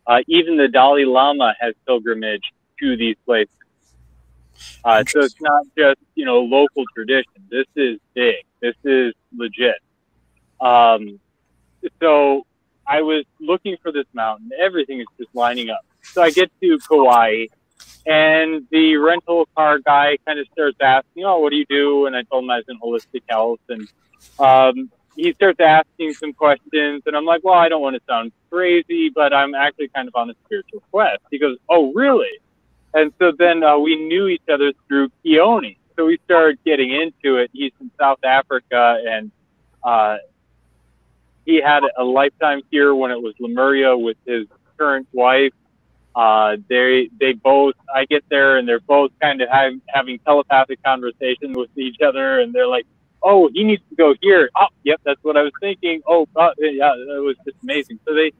Speaker 3: island. Even the Dalai Lama has pilgrimage to these places. So it's not just, local tradition. This is big. This is legit. So I was looking for this mountain. Everything is just lining up. So I get to Kauai, and the rental car guy kind of starts asking, "Oh, what do you do?" And I told him I was in holistic health, and he starts asking some questions, and I'm like, "Well, I don't want to sound crazy, but I'm actually kind of on a spiritual quest." He goes, "Oh, really?" And so then we knew each other through Keone. So we started getting into it. He's from South Africa, and he had a lifetime here when it was Lemuria with his current wife. They both, I get there and they're both kind of having telepathic conversation with each other, and they're like, "Oh, he needs to go here." "Oh, yep, that's what I was thinking." "Oh, yeah, that was just amazing." So they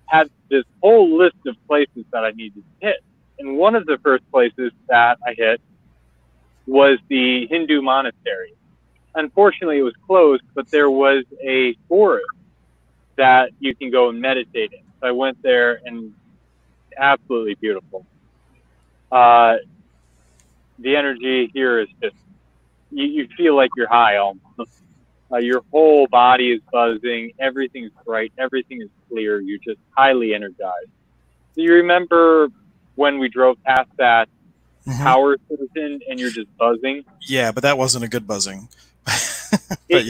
Speaker 3: had this whole list of places that I needed to hit. And one of the first places that I hit was the Hindu monastery. Unfortunately, it was closed, but there was a forest that you can go and meditate in. So I went there, and absolutely beautiful. The energy here is just, you feel like you're high almost. Your whole body is buzzing. Everything's bright. Everything is clear. You're just highly energized. Do you remember when we drove past that power station and you're just buzzing?
Speaker 1: Yeah, but that wasn't a good buzzing.
Speaker 3: It's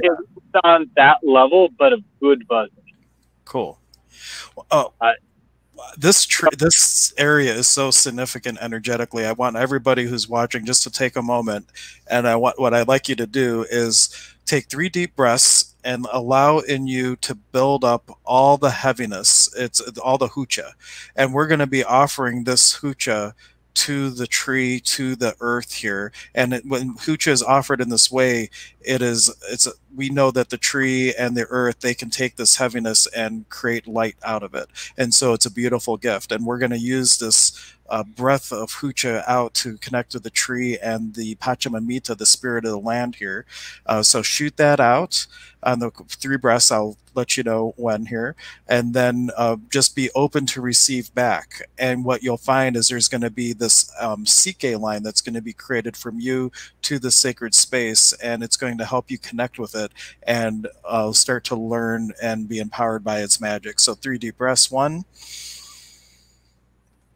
Speaker 3: on that level, but a good buzzing.
Speaker 1: Cool. Oh, this area is so significant energetically. I want everybody who's watching just to take a moment, and what I'd like you to do is take 3 deep breaths and allow in you to build up all the heaviness. It's all the hucha, and we're going to be offering this hucha to the tree, to the earth here. And when hucha is offered in this way, we know that the tree and the earth, they can take this heaviness and create light out of it. And so it's a beautiful gift. And we're going to use this breath of hucha out to connect to the tree and the Pachamamita, the spirit of the land here. So shoot that out on the 3 breaths. I'll let you know when here, and then just be open to receive back. And what you'll find is there's going to be this CK line that's going to be created from you to the sacred space, and it's going to help you connect with it and start to learn and be empowered by its magic. So 3 deep breaths. 1,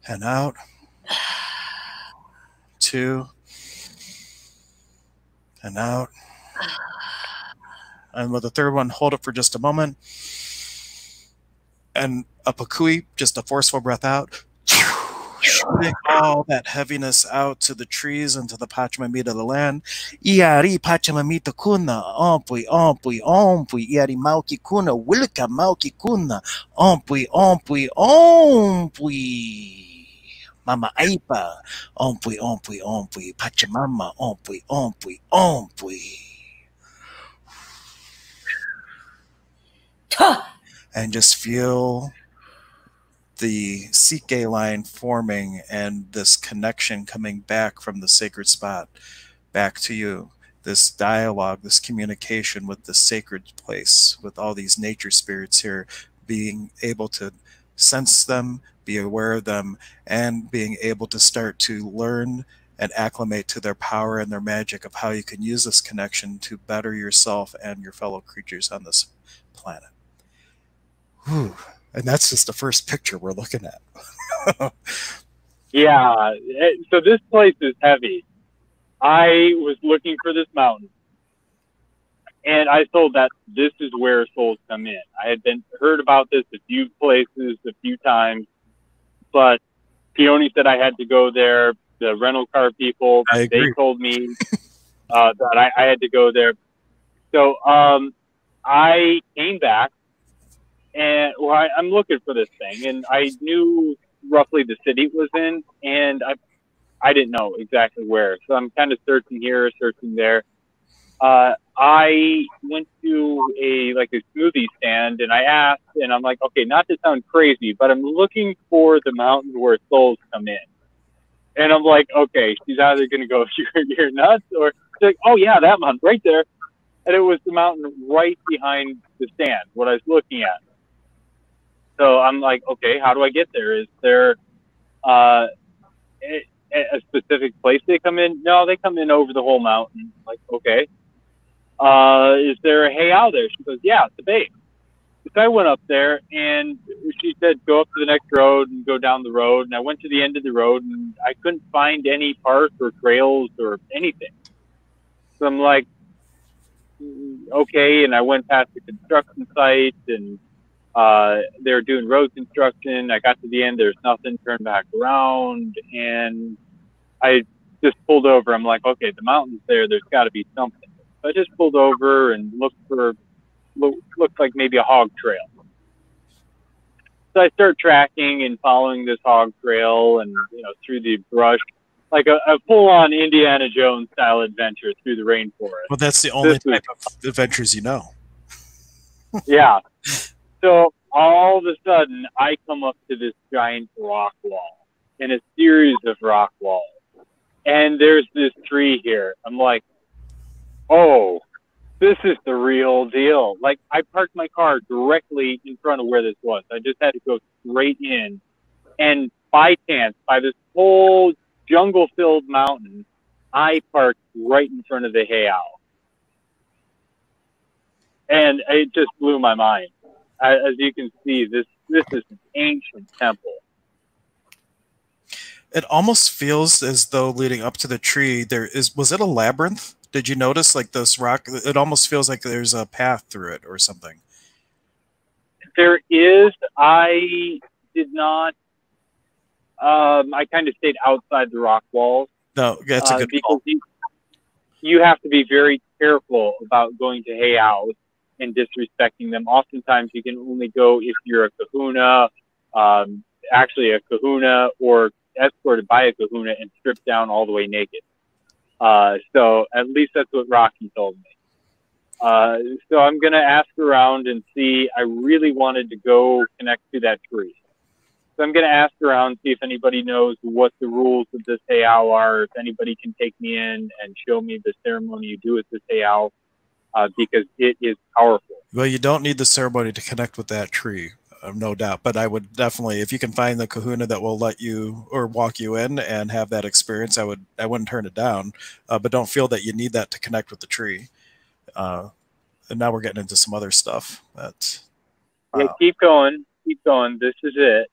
Speaker 1: and out. 2, and out. And with the 3rd one, hold it for just a moment. And a pakui, just a forceful breath out. Shooting all that heaviness out to the trees and to the Pachamamita of the land. Iari Pachamamita kuna, ompui, ompui, ompui, iari mauki kuna, wilka mauki kuna, ompui, ompui, ompui. Mama Aipa, ompui, ompui, ompui, Pachamama, ompui, ompui, ompui. And just feel the CK line forming and this connection coming back from the sacred spot back to you. This dialogue, this communication with the sacred place, with all these nature spirits here, being able to sense them, be aware of them, and being able to start to learn and acclimate to their power and their magic of how you can use this connection to better yourself and your fellow creatures on this planet. Whew. And that's just the first picture we're looking at.
Speaker 3: Yeah. So this place is heavy. I was looking for this mountain, and I told that this is where souls come in. I had heard about this a few places, a few times, but Keone said I had to go there. The rental car people, they told me that I had to go there. So I came back, and I'm looking for this thing, and I knew roughly the city it was in, and I didn't know exactly where. So I'm kind of searching here, searching there. I went to a smoothie stand and I asked, and I'm like, okay, not to sound crazy, but I'm looking for the mountain where souls come in. And I'm like, okay, she's either gonna go, you're nuts, or she's like, oh yeah, that mountain right there. And it was the mountain right behind the stand, what I was looking at. So I'm like, okay, how do I get there? Is there uh, a specific place they come in? No, they come in over the whole mountain. I'm like, okay. Is there a heiau there? She goes, yeah, it's a base. So I went up there and she said, go up to the next road and go down the road. And I went to the end of the road and I couldn't find any parks or trails or anything. So I'm like, okay. And I went past the construction site and they were doing road construction. I got to the end, there's nothing, turned back around, and I just pulled over. I'm like, okay, the mountain's there, there's got to be something. So I just pulled over and looked like maybe a hog trail. So I start tracking and following this hog trail and, through the brush, like a full-on Indiana Jones style adventure through the rainforest.
Speaker 1: Well, that's the only type of adventures you know.
Speaker 3: Yeah. So all of a sudden, I come up to this giant rock wall and a series of rock walls. And there's this tree here. I'm like, oh, this is the real deal. Like, I parked my car directly in front of where this was. I just had to go straight in. And by chance, by this whole jungle-filled mountain, I parked right in front of the heiau. And it just blew my mind. As you can see, this is an ancient temple.
Speaker 1: It almost feels as though leading up to the tree, was it a labyrinth? Did you notice like this rock? It almost feels like there's a path through it or something.
Speaker 3: There is. I did not. I kind of stayed outside the rock walls.
Speaker 1: No, that's a good
Speaker 3: because you have to be very careful about going to heiaus and disrespecting them. Oftentimes, you can only go if you're a kahuna, actually a kahuna, or escorted by a kahuna and stripped down all the way naked. So at least that's what Rocky told me. So I'm going to ask around and see. I really wanted to go connect to that tree. So I'm going to ask around, see if anybody knows what the rules of this heiau are, if anybody can take me in and show me the ceremony you do at this heiau, because it is powerful.
Speaker 1: Well, you don't need the ceremony to connect with that tree, no doubt. But I would definitely, if you can find the kahuna that will let you or walk you in and have that experience, I wouldn't turn it down. But don't feel that you need that to connect with the tree. And now we're getting into some other stuff.
Speaker 3: Yeah, keep going. This is it.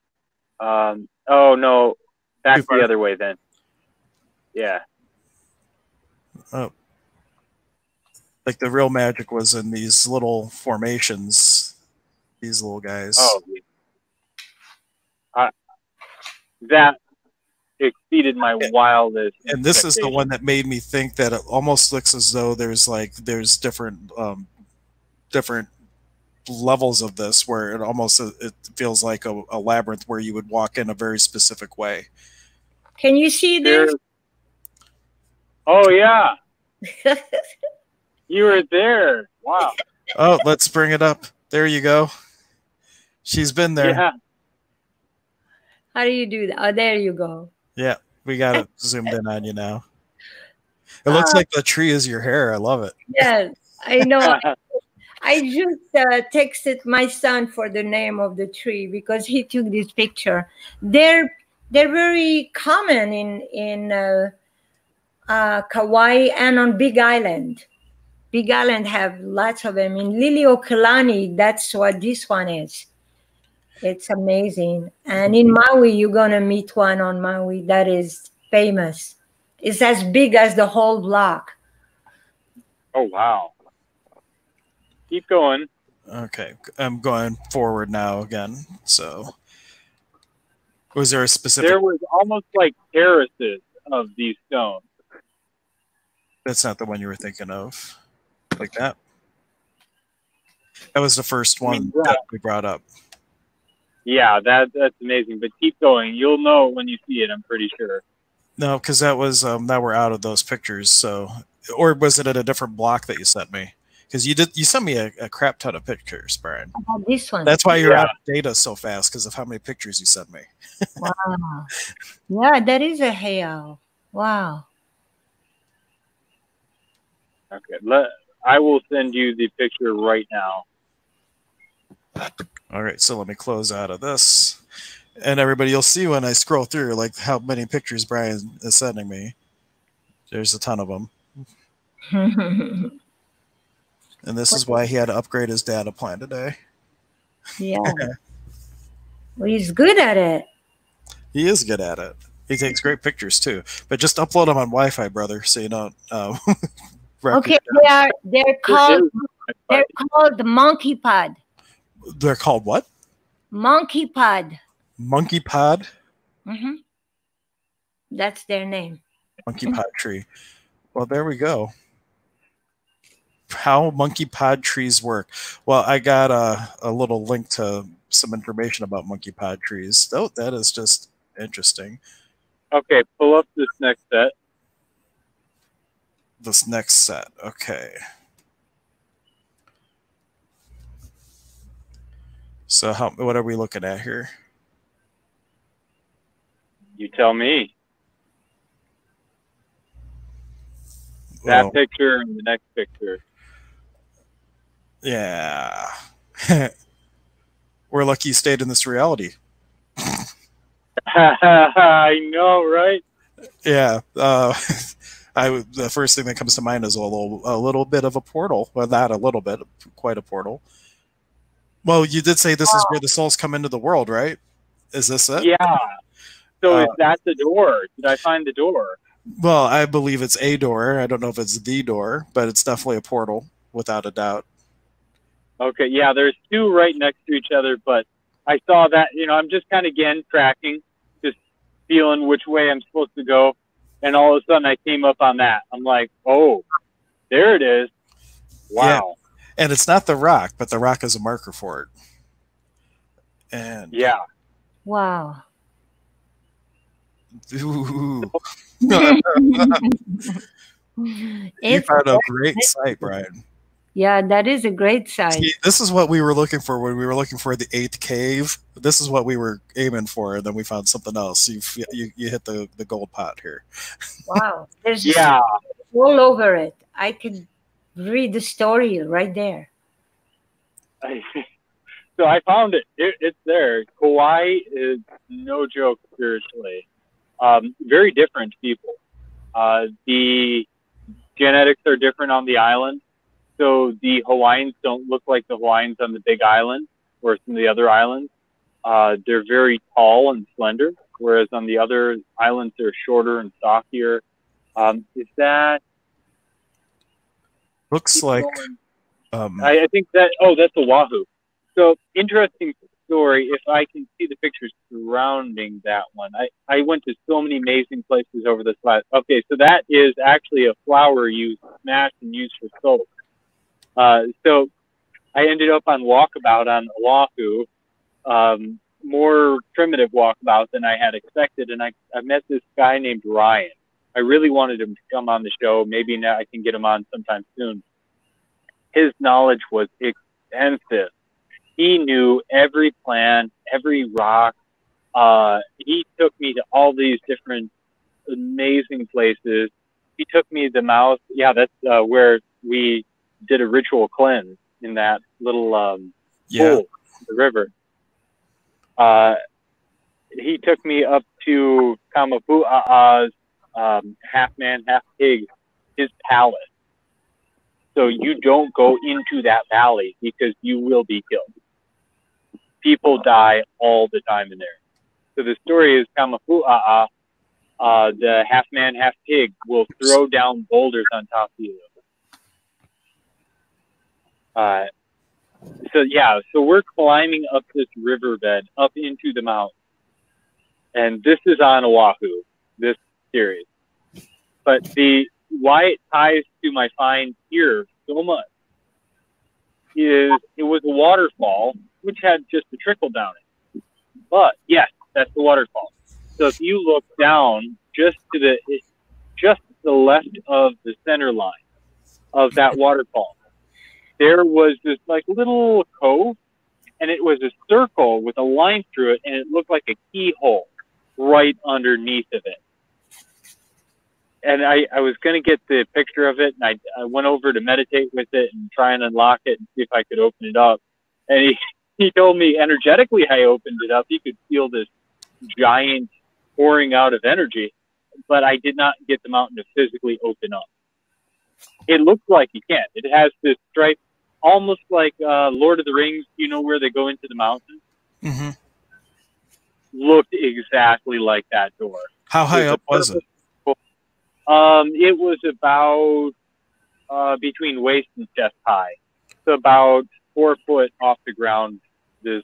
Speaker 3: Oh no, back the other way then. Yeah.
Speaker 1: Oh. Like the real magic was in these little formations, these little guys.
Speaker 3: Oh, that exceeded my wildest.
Speaker 1: And this is the one that made me think that it almost looks as though there's different levels of this, where it feels like a labyrinth where you would walk in a very specific way.
Speaker 2: Can you see this?
Speaker 3: Oh yeah. You were there. Wow.
Speaker 1: Oh, let's bring it up. There you go. She's been there.
Speaker 3: Yeah.
Speaker 2: How do you do that? Oh, there you go.
Speaker 1: Yeah, we got it zoomed in on you now. It looks like the tree is your hair. I love it.
Speaker 2: Yes, I know. I just texted my son for the name of the tree because he took this picture. They're very common in Kauai and on Big Island. Big Island have lots of them. In Liliuokalani, that's what this one is. It's amazing. And in Maui, you're going to meet one on Maui that is famous. It's as big as the whole block.
Speaker 3: Oh, wow. Keep going.
Speaker 1: Okay. I'm going forward now again. So was there a specific...
Speaker 3: There was almost like terraces of these stones.
Speaker 1: That's not the one you were thinking of. Like that? That was the first one that we brought up.
Speaker 3: Yeah, that's amazing. But keep going. You'll know when you see it, I'm pretty sure.
Speaker 1: No, because that was now we're out of those pictures. So, or was it at a different block that you sent me? Because you sent me a crap ton of pictures, Brian.
Speaker 2: This one.
Speaker 1: That's why you're
Speaker 3: Yeah.
Speaker 1: out of data so fast because of how many pictures you sent me.
Speaker 2: Wow. Yeah, that is a hail. Wow.
Speaker 3: Okay. I will send you the picture right now.
Speaker 1: All right, so let me close out of this, and everybody, you'll see when I scroll through like how many pictures Brian is sending me. There's a ton of them, and this is why he had to upgrade his data plan today.
Speaker 2: Yeah. Well, he's good at it.
Speaker 1: He is good at it. He takes great pictures too, but just upload them on Wi-Fi, brother, so you don't. Wreck
Speaker 2: Okay,
Speaker 1: your-
Speaker 2: they're called monkey pod.
Speaker 1: They're called what?
Speaker 2: Monkey pod.
Speaker 1: Monkey pod.
Speaker 2: Mm-hmm. That's their name.
Speaker 1: Monkey pod tree. Well, there we go. How monkey pod trees work. Well, I got a little link to some information about monkey pod trees. Oh, that is just interesting.
Speaker 3: Okay, pull up this next set.
Speaker 1: This next set. Okay. So what are we looking at here?
Speaker 3: You tell me. That picture and the next picture.
Speaker 1: Yeah. We're lucky you stayed in this reality.
Speaker 3: I know, right?
Speaker 1: Yeah. The first thing that comes to mind is a little bit of a portal. Well, not a little bit, quite a portal. Well, you did say this is where the souls come into the world, right? Is this it?
Speaker 3: Yeah. So is that the door? Did I find the door?
Speaker 1: Well, I believe it's a door. I don't know if it's the door, but it's definitely a portal, without a doubt.
Speaker 3: Okay, yeah, there's two right next to each other, but I saw that, I'm just kind of again tracking, just feeling which way I'm supposed to go. And all of a sudden I came up on that. I'm like, oh, there it is. Wow.
Speaker 1: Yeah. And it's not the rock, but the rock is a marker for it. And
Speaker 3: yeah.
Speaker 2: Wow.
Speaker 1: You found a great site, Brian.
Speaker 2: Yeah, that is a great site.
Speaker 1: See, this is what we were looking for when we were looking for the 8th cave. This is what we were aiming for, and then we found something else. You hit the gold pot here.
Speaker 2: Wow. There's all over it. I could read the story right there.
Speaker 3: So I found it. It's there. Kauai is no joke, seriously. Very different people. The genetics are different on the island. So the Hawaiians don't look like the Hawaiians on the Big Island or some of the other islands. They're very tall and slender, whereas on the other islands they're shorter and stockier. Is that
Speaker 1: looks like?
Speaker 3: I think that. Oh, that's Oahu. So interesting story. If I can see the pictures surrounding that one, I went to so many amazing places over this last. Okay, so that is actually a flower you smash and use for soap. So I ended up on walkabout on Oahu, more primitive walkabout than I had expected. And I met this guy named Ryan. I really wanted him to come on the show. Maybe now I can get him on sometime soon. His knowledge was extensive. He knew every plant, every rock. He took me to all these different amazing places. He took me to the mouth. Yeah, that's where we did a ritual cleanse in that little pool, the river. He took me up to Kamapu'a'a's half man, half pig, his palace. So you don't go into that valley because you will be killed. People die all the time in there. So the story is Kamapu'a'a, the half man, half pig, will throw down boulders on top of you. So we're climbing up this riverbed up into the mountain. And this is on Oahu, this series. But why it ties to my find here so much is it was a waterfall, which had just a trickle down it. But yes, that's the waterfall. So if you look down just to the left of the center line of that waterfall, there was this like little cove, and it was a circle with a line through it, and it looked like a keyhole right underneath of it. And I was going to get the picture of it, and I went over to meditate with it and try and unlock it and see if I could open it up. And he told me energetically I opened it up. He could feel this giant pouring out of energy, but I did not get the mountain to physically open up. It looks like you can. It has this stripe, almost like Lord of the Rings, you know, where they go into the mountains?
Speaker 1: Mm-hmm.
Speaker 3: Looked exactly like that door.
Speaker 1: How high up was it?
Speaker 3: It was about between waist and chest high. So about 4 foot off the ground, this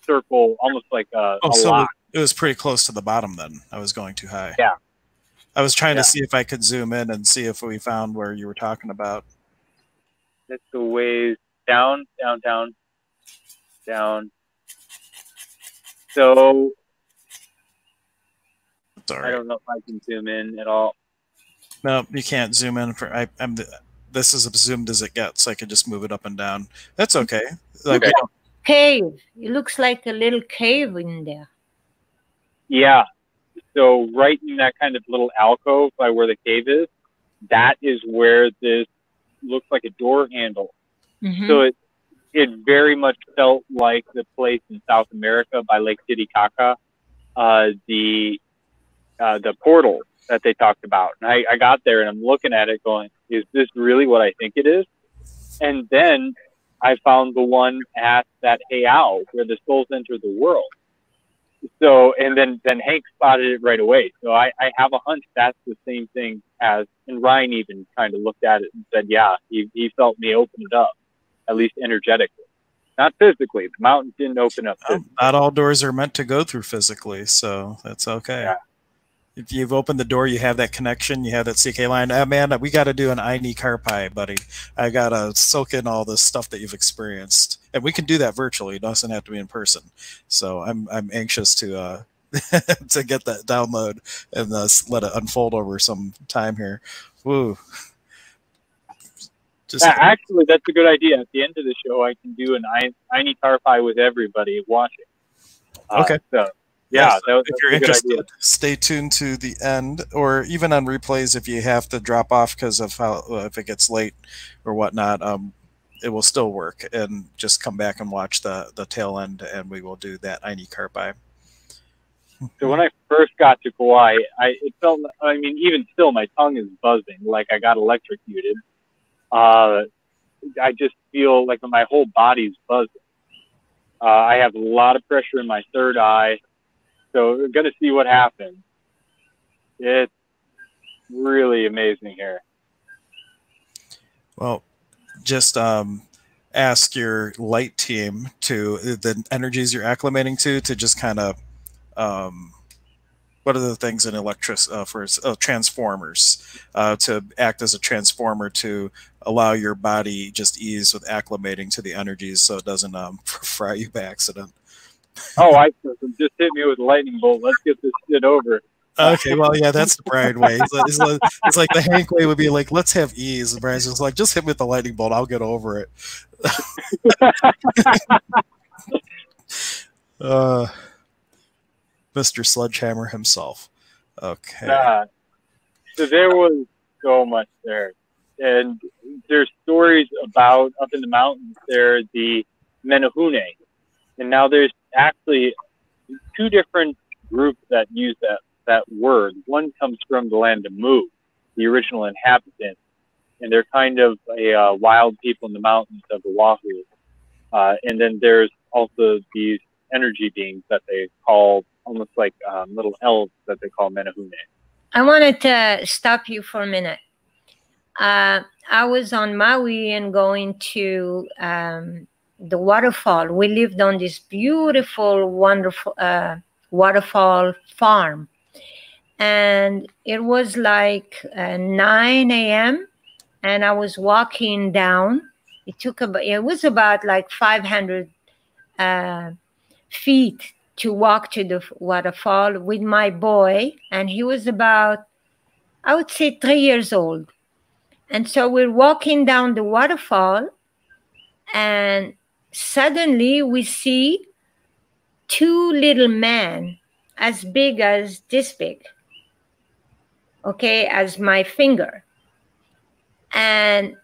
Speaker 3: circle, almost like a lock.
Speaker 1: It was pretty close to the bottom then. I was going too high.
Speaker 3: Yeah.
Speaker 1: I was trying to see if I could zoom in and see if we found where you were talking about.
Speaker 3: That's the ways down, down, down, down. So
Speaker 1: Sorry.
Speaker 3: I don't know if I can zoom in at all.
Speaker 1: No, you can't zoom in. This is as zoomed as it gets. I could just move it up and down. That's okay. Like,
Speaker 3: Okay.
Speaker 2: Cave. It looks like a little cave in there.
Speaker 3: Yeah. So right in that kind of little alcove by where the cave is, that is where this looks like a door handle.
Speaker 2: Mm-hmm.
Speaker 3: So it very much felt like the place in South America by Lake Titicaca, the portal that they talked about. And I got there and I'm looking at it going, is this really what I think it is? And then I found the one at that Heiau where the souls enter the world. So, and then Hank spotted it right away. So I have a hunch that's the same thing as, and Ryan even kind of looked at it and said, yeah, he felt me open it up, at least energetically. Not physically. The mountain didn't open up physically.
Speaker 1: Not all doors are meant to go through physically, so that's okay.
Speaker 3: Yeah.
Speaker 1: If you've opened the door, you have that connection, you have that CK line. Man, we got to do an Aini Karpai, buddy. I got to soak in all this stuff that you've experienced. And we can do that virtually. It doesn't have to be in person. So I'm anxious to to get that download and let it unfold over some time here. Woo.
Speaker 3: Actually, that's a good idea. At the end of the show, I can do an Aini Karpai with everybody watching.
Speaker 1: Okay.
Speaker 3: So. Yeah,
Speaker 1: if you're interested, stay tuned to the end, or even on replays if you have to drop off because of how if it gets late or whatnot. It will still work, and just come back and watch the tail end, and we will do that Aini Karpai.
Speaker 3: So when I first got to Kauai, it felt. I mean, even still, my tongue is buzzing like I got electrocuted. I just feel like my whole body's buzzing. I have a lot of pressure in my third eye. So we're going to see what happens. It's really amazing here.
Speaker 1: Well, just ask your light team to the energies you're acclimating to just kind of what are the things in for transformers to act as a transformer to allow your body just ease with acclimating to the energies so it doesn't fry you by accident.
Speaker 3: Oh, I just hit me with a lightning bolt. Let's get this shit over.
Speaker 1: Okay, well, yeah, that's the Brian way. It's like the Hank way would be like, let's have ease. And Brian's just like, just hit me with the lightning bolt. I'll get over it. Mr. Sledgehammer himself. Okay.
Speaker 3: So there was so much there. And there's stories about up in the mountains there, the Menehune. And now there's actually two different groups that use that word. One comes from the land of Mu, the original inhabitants, and they're kind of a wild people in the mountains of Oahu. And then there's also these energy beings that they call almost like little elves that they call Menehune.
Speaker 2: I wanted to stop you for a minute. I was on Maui and going to the waterfall. We lived on this beautiful, wonderful waterfall farm. And it was like 9 a.m. and I was walking down. It was about like 500 feet to walk to the waterfall with my boy, and he was about, I would say, 3 years old. And so we're walking down the waterfall, and suddenly we see two little men as big as this big, okay, as my finger. And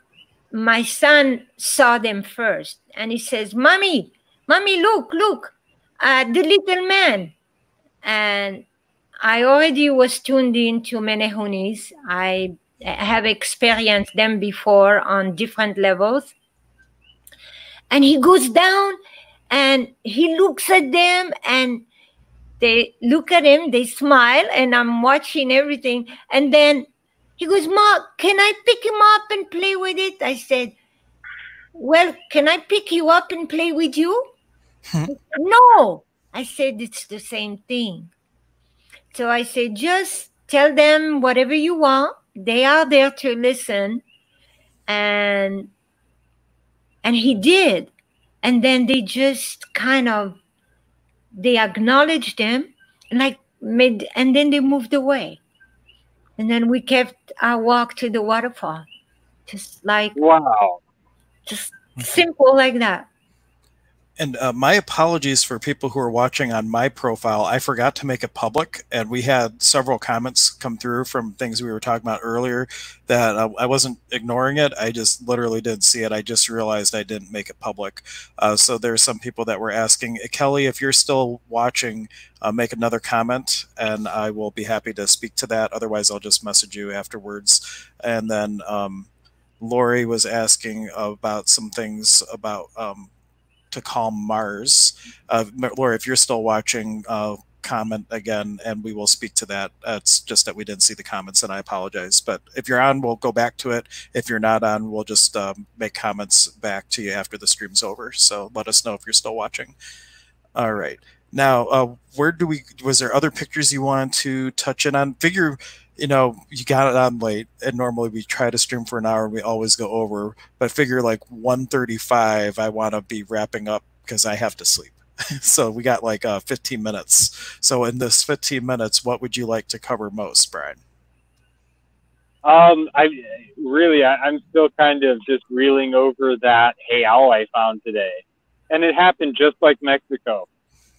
Speaker 2: my son saw them first, and he says, Mommy, look, the little man. And I already was tuned into Menehunis. I have experienced them before on different levels. And he goes down and he looks at them, and they look at him, they smile, and I'm watching everything. And then he goes, Ma, can I pick him up and play with it? I said, well, can I pick you up and play with you? No. I said, it's the same thing. So I said, just tell them whatever you want. They are there to listen. And he did. And then they just kind of, they acknowledged him, and and then they moved away. And then we kept our walk to the waterfall. Just like,
Speaker 3: wow.
Speaker 2: Just simple like that.
Speaker 1: And my apologies for people who are watching on my profile. I forgot to make it public, and we had several comments come through from things we were talking about earlier that I wasn't ignoring it. I just literally didn't see it. I just realized I didn't make it public. So there's some people that were asking, Kelly, if you're still watching, make another comment, and I will be happy to speak to that. Otherwise, I'll just message you afterwards. And then Lori was asking about some things about to calm Mars. Laura, if you're still watching, comment again, and we will speak to that. It's just that we didn't see the comments, and I apologize. But if you're on, we'll go back to it. If you're not on, we'll just make comments back to you after the stream's over. So let us know if you're still watching. All right. Now, was there other pictures you wanted to touch in on? Figure, you got it on late, and normally we try to stream for an hour and we always go over, but figure like 1:35, I want to be wrapping up because I have to sleep. So we got like 15 minutes. So in this 15 minutes, what would you like to cover most, Brian?
Speaker 3: I'm still kind of just reeling over that owl I found today. And it happened just like Mexico.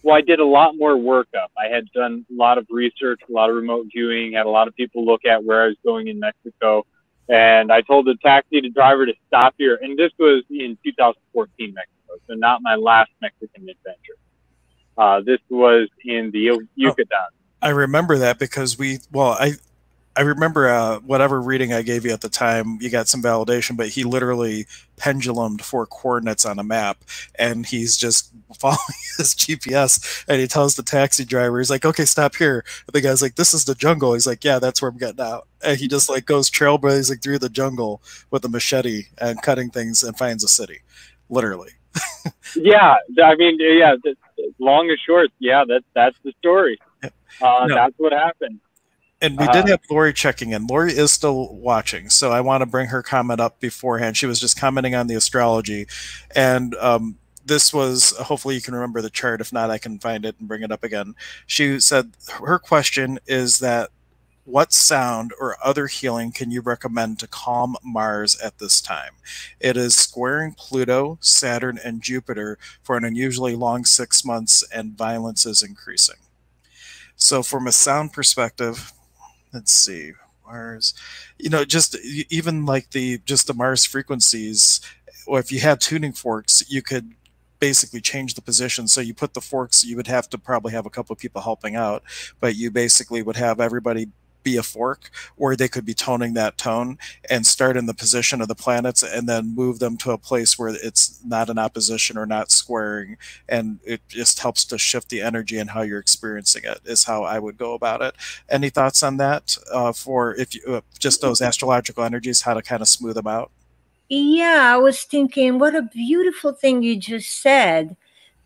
Speaker 3: Well, I did a lot more workup. I had done a lot of research, a lot of remote viewing, had a lot of people look at where I was going in Mexico. And I told the taxi driver to stop here. And this was in 2014 Mexico, so not my last Mexican adventure. This was in the Yucatan.
Speaker 1: I remember that because I remember whatever reading I gave you at the time, you got some validation, but he literally pendulumed 4 coordinates on a map, and he's just following his GPS, and he tells the taxi driver, he's like, okay, stop here. And the guy's like, this is the jungle. He's like, yeah, that's where I'm getting out. And he just like goes trailblazing through the jungle with a machete and cutting things and finds a city, literally.
Speaker 3: Yeah, I mean, yeah, long and short, yeah, that's the story. No. That's what happened.
Speaker 1: And we did have Lori checking in. Lori is still watching, so I want to bring her comment up beforehand. She was just commenting on the astrology. And this was, hopefully you can remember the chart. If not, I can find it and bring it up again. She said her question is that, what sound or other healing can you recommend to calm Mars at this time? It is squaring Pluto, Saturn, and Jupiter for an unusually long 6 months, and violence is increasing. So from a sound perspective, let's see, Mars, just even like the Mars frequencies, or if you had tuning forks, you could basically change the position. So you put the forks, you would have to probably have a couple of people helping out, but you basically would have everybody be a fork, or they could be toning that tone and start in the position of the planets and then move them to a place where it's not in opposition or not squaring, and it just helps to shift the energy and how you're experiencing it, is how I would go about it. Any thoughts on that for if you just those astrological energies, how to kind of smooth them out?
Speaker 2: Yeah, I was thinking, what a beautiful thing you just said,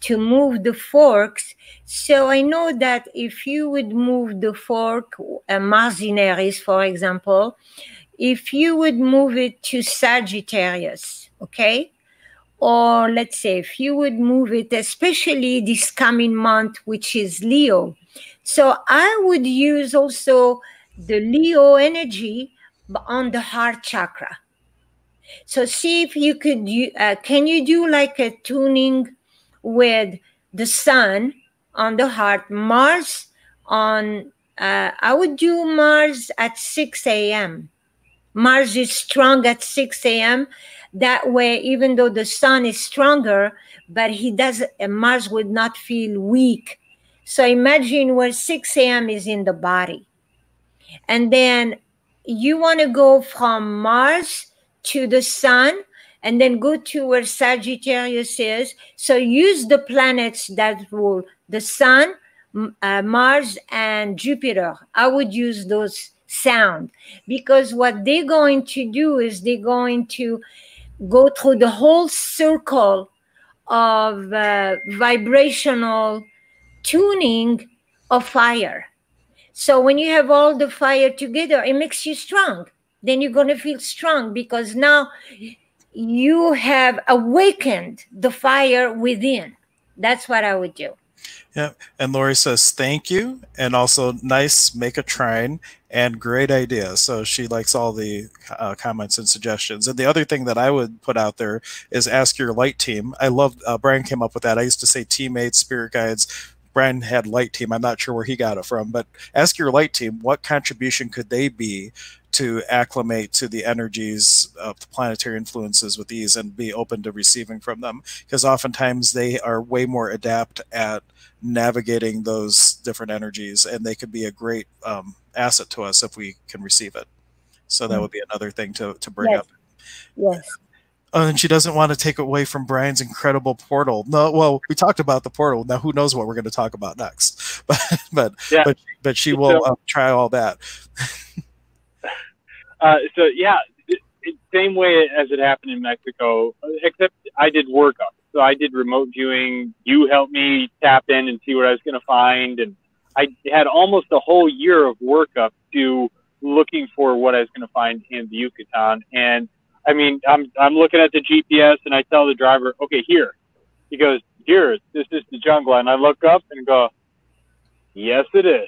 Speaker 2: to move the forks. So I know that if you would move the fork, Marzineris, for example, if you would move it to Sagittarius, okay, or let's say if you would move it, especially this coming month, which is Leo. So I would use also the Leo energy on the heart chakra. So see if you could, can you do like a tuning with the sun on the heart, Mars on, I would do Mars at 6 a.m. Mars is strong at 6 a.m. That way, even though the sun is stronger, but he does, Mars would not feel weak. So imagine where 6 a.m. is in the body. And then you want to go from Mars to the sun and then go to where Sagittarius is. So use the planets that rule the sun, Mars, and Jupiter. I would use those sound, because what they're going to do is they're going to go through the whole circle of vibrational tuning of fire. So when you have all the fire together, it makes you strong. Then you're going to feel strong because now you have awakened the fire within. That's what I would do.
Speaker 1: Yeah. And Lori says, thank you. And also, nice, make a trine, and great idea. So she likes all the comments and suggestions. And the other thing that I would put out there is ask your light team. I love, Brian came up with that. I used to say teammates, spirit guides. Brian had light team. I'm not sure where he got it from, but ask your light team, what contribution could they be to acclimate to the energies of the planetary influences with ease and be open to receiving from them? Because oftentimes they are way more adept at navigating those different energies, and they could be a great asset to us if we can receive it. So that would be another thing to bring
Speaker 2: Yes.
Speaker 1: up.
Speaker 2: Yes.
Speaker 1: And she doesn't want to take away from Brian's incredible portal. No, well, we talked about the portal. Now, who knows what we're going to talk about next? But she will try all that.
Speaker 3: So yeah, same way as it happened in Mexico, except I did workup. So I did remote viewing. You helped me tap in and see what I was going to find, and I had almost a whole year of workup to looking for what I was going to find in the Yucatan. And I mean, I'm looking at the GPS, and I tell the driver, okay, here. He goes, here, this is the jungle. And I look up and go, yes, it is.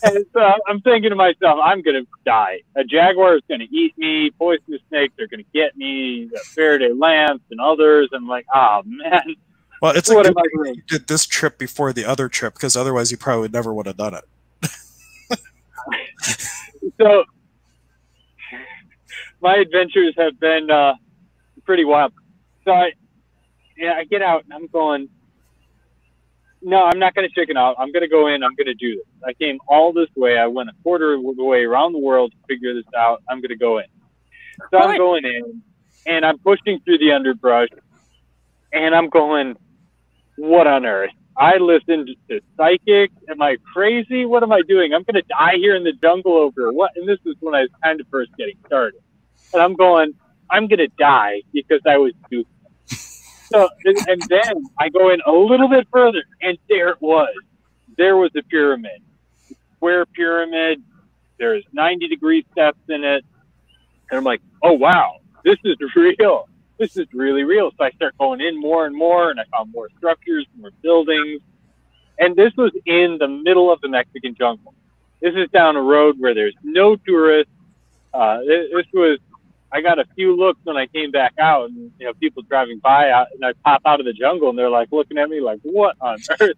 Speaker 3: And so I'm thinking to myself, I'm going to die. A jaguar is going to eat me. Poisonous snakes are going to get me. Faraday lamps and others. I'm like, oh, man.
Speaker 1: Well, it's what a good thing you did this trip before the other trip, because otherwise you probably never would have done it.
Speaker 3: So my adventures have been pretty wild. So I get out and I'm going, no, I'm not going to chicken out. I'm going to go in. I'm going to do this. I came all this way. I went a quarter of the way around the world to figure this out. I'm going to go in. So I'm going in, and I'm pushing through the underbrush, and I'm going, what on earth? I listened to psychics. Am I crazy? What am I doing? I'm going to die here in the jungle over what? And this is when I was kind of first getting started. And I'm going, I'm going to die because I was stupid. So, and then I go in a little bit further, and there it was. There was a pyramid, square pyramid. There's 90-degree steps in it. And I'm like, oh, wow, this is real. This is really real. So I start going in more and more, and I found more structures, more buildings. And this was in the middle of the Mexican jungle. This is down a road where there's no tourists. This was, I got a few looks when I came back out, and people driving by, and I pop out of the jungle, and they're like looking at me like, "What on earth?"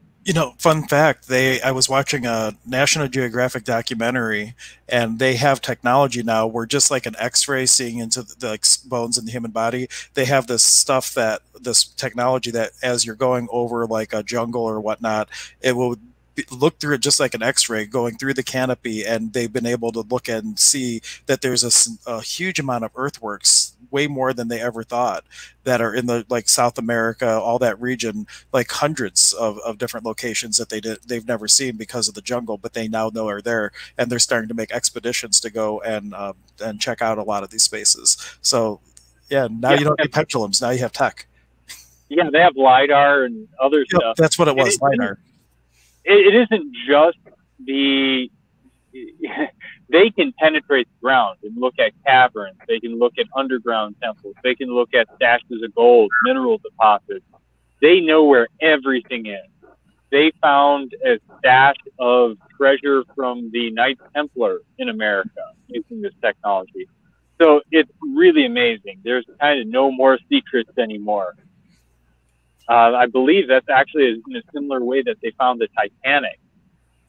Speaker 1: Fun fact: I was watching a National Geographic documentary, and they have technology now where just like an X-ray seeing into the bones in the human body, they have this technology that as you're going over like a jungle or whatnot, it will look through it just like an X-ray going through the canopy, and they've been able to look and see that there's a huge amount of earthworks, way more than they ever thought, that are in the like South America, all that region, like hundreds of different locations that they've never seen because of the jungle, but they now know are there, and they're starting to make expeditions to go and check out a lot of these spaces. So yeah, now you don't need pendulums, now you have tech.
Speaker 3: Yeah, they have LiDAR and other stuff.
Speaker 1: That's what it was, LiDAR.
Speaker 3: It isn't just they can penetrate the ground and look at caverns. They can look at underground temples. They can look at stashes of gold, mineral deposits. They know where everything is. They found a stash of treasure from the Knights Templar in America using this technology. So it's really amazing. There's kind of no more secrets anymore. I believe that's actually in a similar way that they found the Titanic.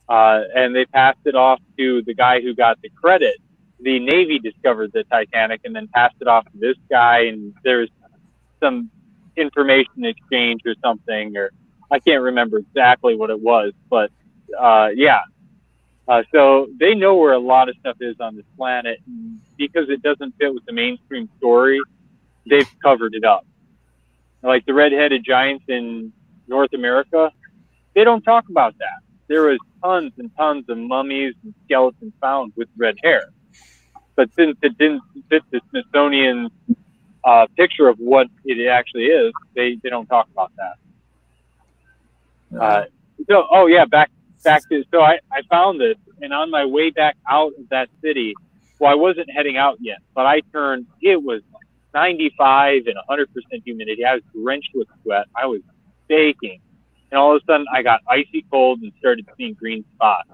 Speaker 3: And they passed it off to the guy who got the credit. The Navy discovered the Titanic and then passed it off to this guy. And there's some information exchange or something, or I can't remember exactly what it was, but yeah. So they know where a lot of stuff is on this planet, and because it doesn't fit with the mainstream story, they've covered it up. Like the red-headed giants in North America, they don't talk about that. There was tons and tons of mummies and skeletons found with red hair. But since it didn't fit the Smithsonian picture of what it actually is, they don't talk about that. So, oh yeah, back to, so I found this, and on my way back out of that city, well, I wasn't heading out yet, but I turned, it was 95 and 100% humidity. I was drenched with sweat. I was baking. And all of a sudden, I got icy cold and started seeing green spots.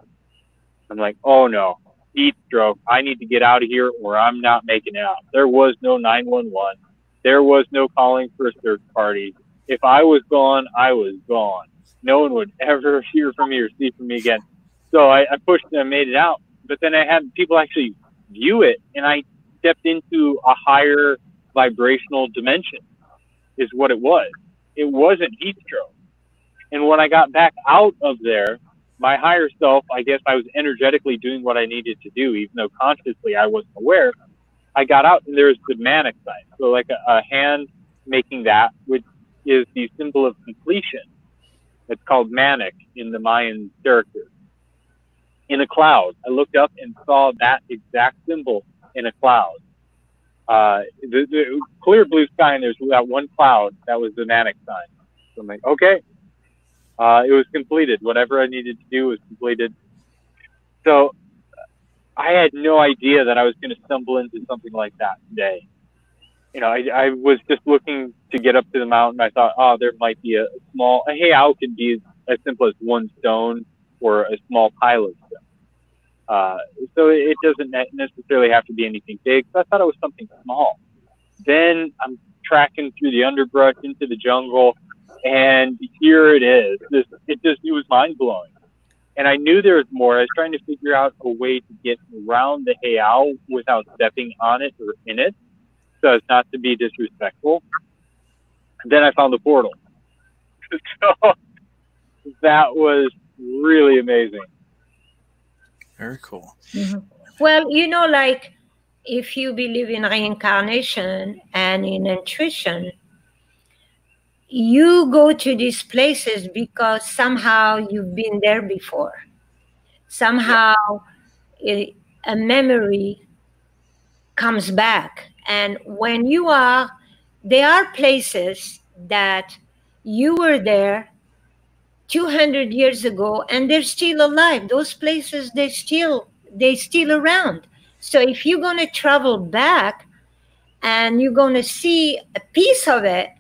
Speaker 3: I'm like, oh no, heat stroke. I need to get out of here or I'm not making it out. There was no 911. There was no calling for a search party. If I was gone, I was gone. No one would ever hear from me or see from me again. So I pushed and made it out. But then I had people actually view it, and I stepped into a higher vibrational dimension is what it was. It wasn't heat stroke. And when I got back out of there, my higher self, I guess I was energetically doing what I needed to do, even though consciously I wasn't aware. I got out, and there's the manic side. So like a hand making that, which is the symbol of completion. It's called manic in the Mayan character. In a cloud, I looked up and saw that exact symbol in a cloud. The clear blue sky, and there's that one cloud that was the manic sign. So I'm like, okay. It was completed. Whatever I needed to do was completed. So I had no idea that I was going to stumble into something like that today. You know, I was just looking to get up to the mountain. I thought, oh, there might be a heiau can be as simple as one stone or a small pile of stone. So it doesn't necessarily have to be anything big. So I thought it was something small. Then I'm tracking through the underbrush into the jungle, and here it is. It was mind blowing. And I knew there was more. I was trying to figure out a way to get around the heiau without stepping on it or in it, so as not to be disrespectful. And then I found the portal. So that was really amazing.
Speaker 1: Very cool.
Speaker 2: Mm-hmm. Well, you know, like if you believe in reincarnation and in intuition, you go to these places because somehow you've been there before. Somehow a memory comes back. And when you are, there are places that you were there 200 years ago and they're still alive. Those places, they're still around. So if you're going to travel back and you're going to see a piece of it,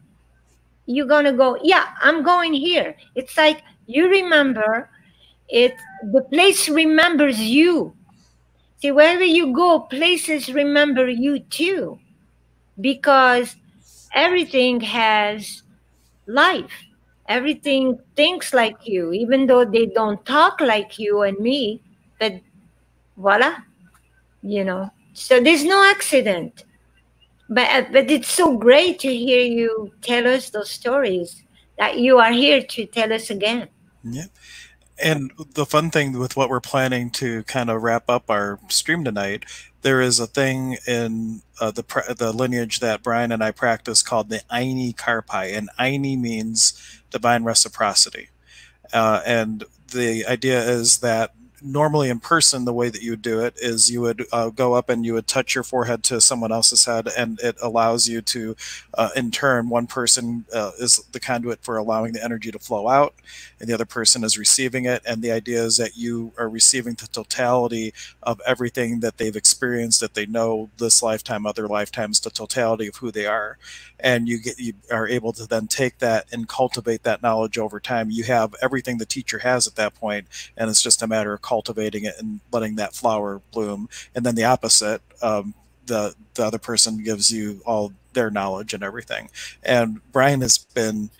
Speaker 2: you're going to go, yeah, I'm going here. It's like you remember it, the place remembers you. See, wherever you go, places remember you too, because everything has life. Everything thinks like you, even though they don't talk like you and me, but voila, you know. So there's no accident. But it's so great to hear you tell us those stories, that you are here to tell us again.
Speaker 1: Yeah. And the fun thing with what we're planning to kind of wrap up our stream tonight, there is a thing in the lineage that Brian and I practice called the Aini Karpai. And Aini means divine reciprocity. And the idea is that normally in person, the way that you would do it is you would go up and you would touch your forehead to someone else's head, and it allows you to, in turn, one person is the conduit for allowing the energy to flow out, and the other person is receiving it. And the idea is that you are receiving the totality of everything that they've experienced, that they know this lifetime, other lifetimes, the totality of who they are. And you are able to then take that and cultivate that knowledge over time. You have everything the teacher has at that point, and it's just a matter of cultivating it and letting that flower bloom. And then the opposite, the other person gives you all their knowledge and everything. And Brian has been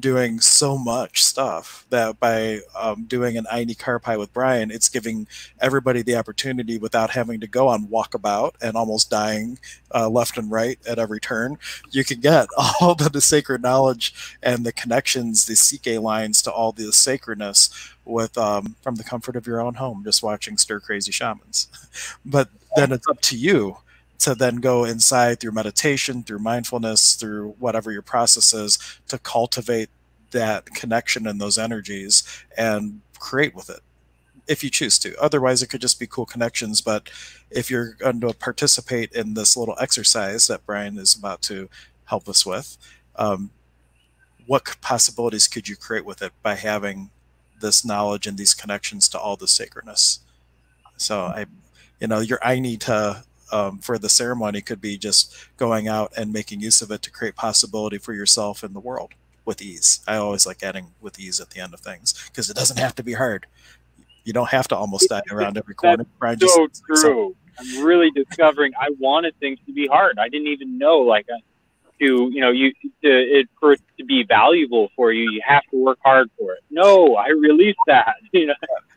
Speaker 1: doing so much stuff that by doing an I car pie with Brian, it's giving everybody the opportunity without having to go on walkabout and almost dying left and right at every turn. You can get all the sacred knowledge and the connections, the CK lines to all the sacredness with from the comfort of your own home, just watching Stir Crazy Shamans. But then it's up to you to then go inside through meditation, through mindfulness, through whatever your process is, to cultivate that connection and those energies and create with it if you choose to. Otherwise, it could just be cool connections. But if you're going to participate in this little exercise that Brian is about to help us with, what possibilities could you create with it by having this knowledge and these connections to all the sacredness? So your I need to for the ceremony could be just going out and making use of it to create possibility for yourself and the world with ease. I always like adding with ease at the end of things because it doesn't have to be hard. You don't have to almost die around every corner.
Speaker 3: That's so true. I'm really discovering I wanted things to be hard. I didn't even know for it to be valuable for you, you have to work hard for it. No, I released that.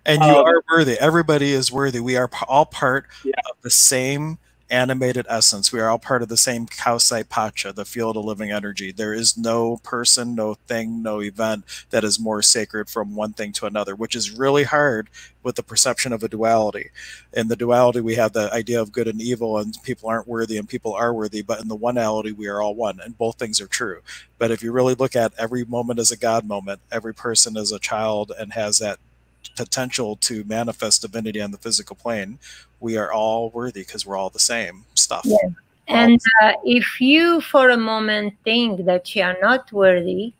Speaker 1: And you are worthy. Everybody is worthy. We are all part of the same animated essence. We are all part of the same Kausai Pacha, the field of living energy. There is no person, no thing, no event that is more sacred from one thing to another, which is really hard with the perception of a duality. In the duality, we have the idea of good and evil, and people aren't worthy and people are worthy. But in the oneality, we are all one, and both things are true. But if you really look at every moment as a God moment, every person is a child and has that potential to manifest divinity on the physical plane, we are all worthy because we're all the same stuff.
Speaker 2: Yeah. And if you for a moment think that you are not worthy,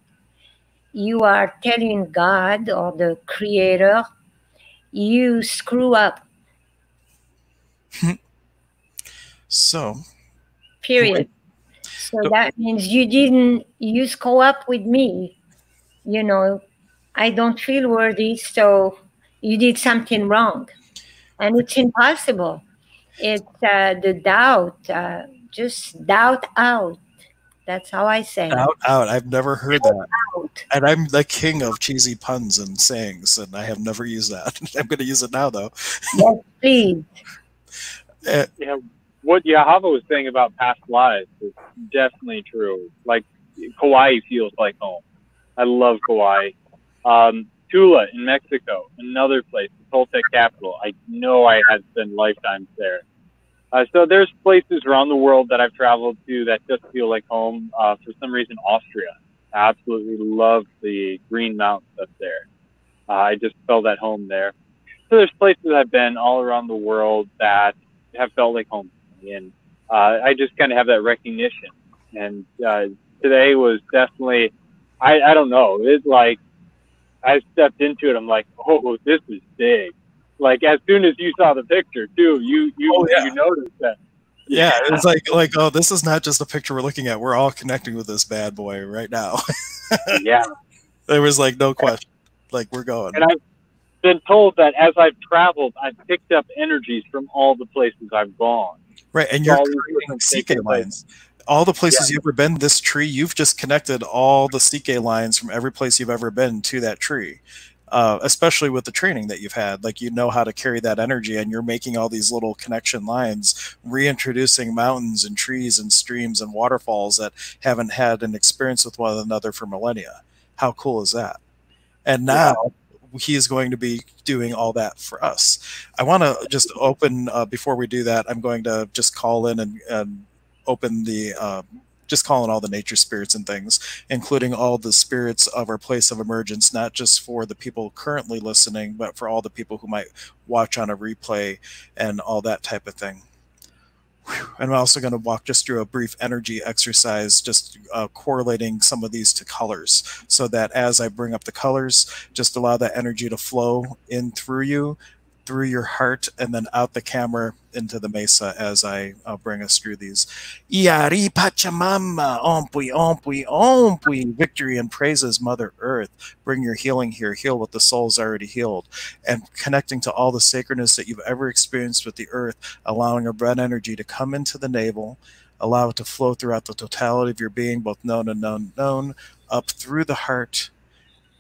Speaker 2: you are telling God or the creator, you screw up.
Speaker 1: So
Speaker 2: period. So that means you screw up with me. I don't feel worthy, so you did something wrong. And it's impossible. It's the doubt, just doubt out. That's how I say it.
Speaker 1: Doubt out. I've never heard that. Out. And I'm the king of cheesy puns and sayings, and I have never used that. I'm going to use it now, though.
Speaker 2: Yes, please.
Speaker 3: What Yahava was saying about past lives is definitely true. Like, Kauai feels like home. I love Kauai. Tula in Mexico, another place, the Toltec capital. I know I had spent lifetimes there. So there's places around the world that I've traveled to that just feel like home. For some reason, Austria. I absolutely love the Green Mountains up there. I just felt at home there. So there's places I've been all around the world that have felt like home to me. And I just kind of have that recognition. And today was definitely, I don't know, it's like, I stepped into it. I'm like, oh, this is big. Like, as soon as you saw the picture too, you noticed that.
Speaker 1: Yeah, it's like, oh, this is not just a picture we're looking at. We're all connecting with this bad boy right now.
Speaker 3: Yeah.
Speaker 1: There was like no question. Like, we're going.
Speaker 3: And I've been told that as I've traveled, I've picked up energies from all the places I've gone.
Speaker 1: Right, and you're creating CK lines. All the places you've ever been, this tree, you've just connected all the CK lines from every place you've ever been to that tree. Especially with the training that you've had, like, you know how to carry that energy, and you're making all these little connection lines, reintroducing mountains and trees and streams and waterfalls that haven't had an experience with one another for millennia. How cool is that? And now he is going to be doing all that for us. I want to just open, before we do that, I'm going to just call in and open the just calling all the nature spirits and things, including all the spirits of our place of emergence, not just for the people currently listening, but for all the people who might watch on a replay and all that type of thing. And I'm also going to walk just through a brief energy exercise, just correlating some of these to colors, so that as I bring up the colors, just allow that energy to flow in through you, through your heart, and then out the camera into the mesa as I bring us through these. Iari Pachamama, ompui, ompui, ompui. Victory and praises, Mother Earth. Bring your healing here. Heal what the soul's already healed. And connecting to all the sacredness that you've ever experienced with the earth, allowing a red energy to come into the navel, allow it to flow throughout the totality of your being, both known and unknown, up through the heart,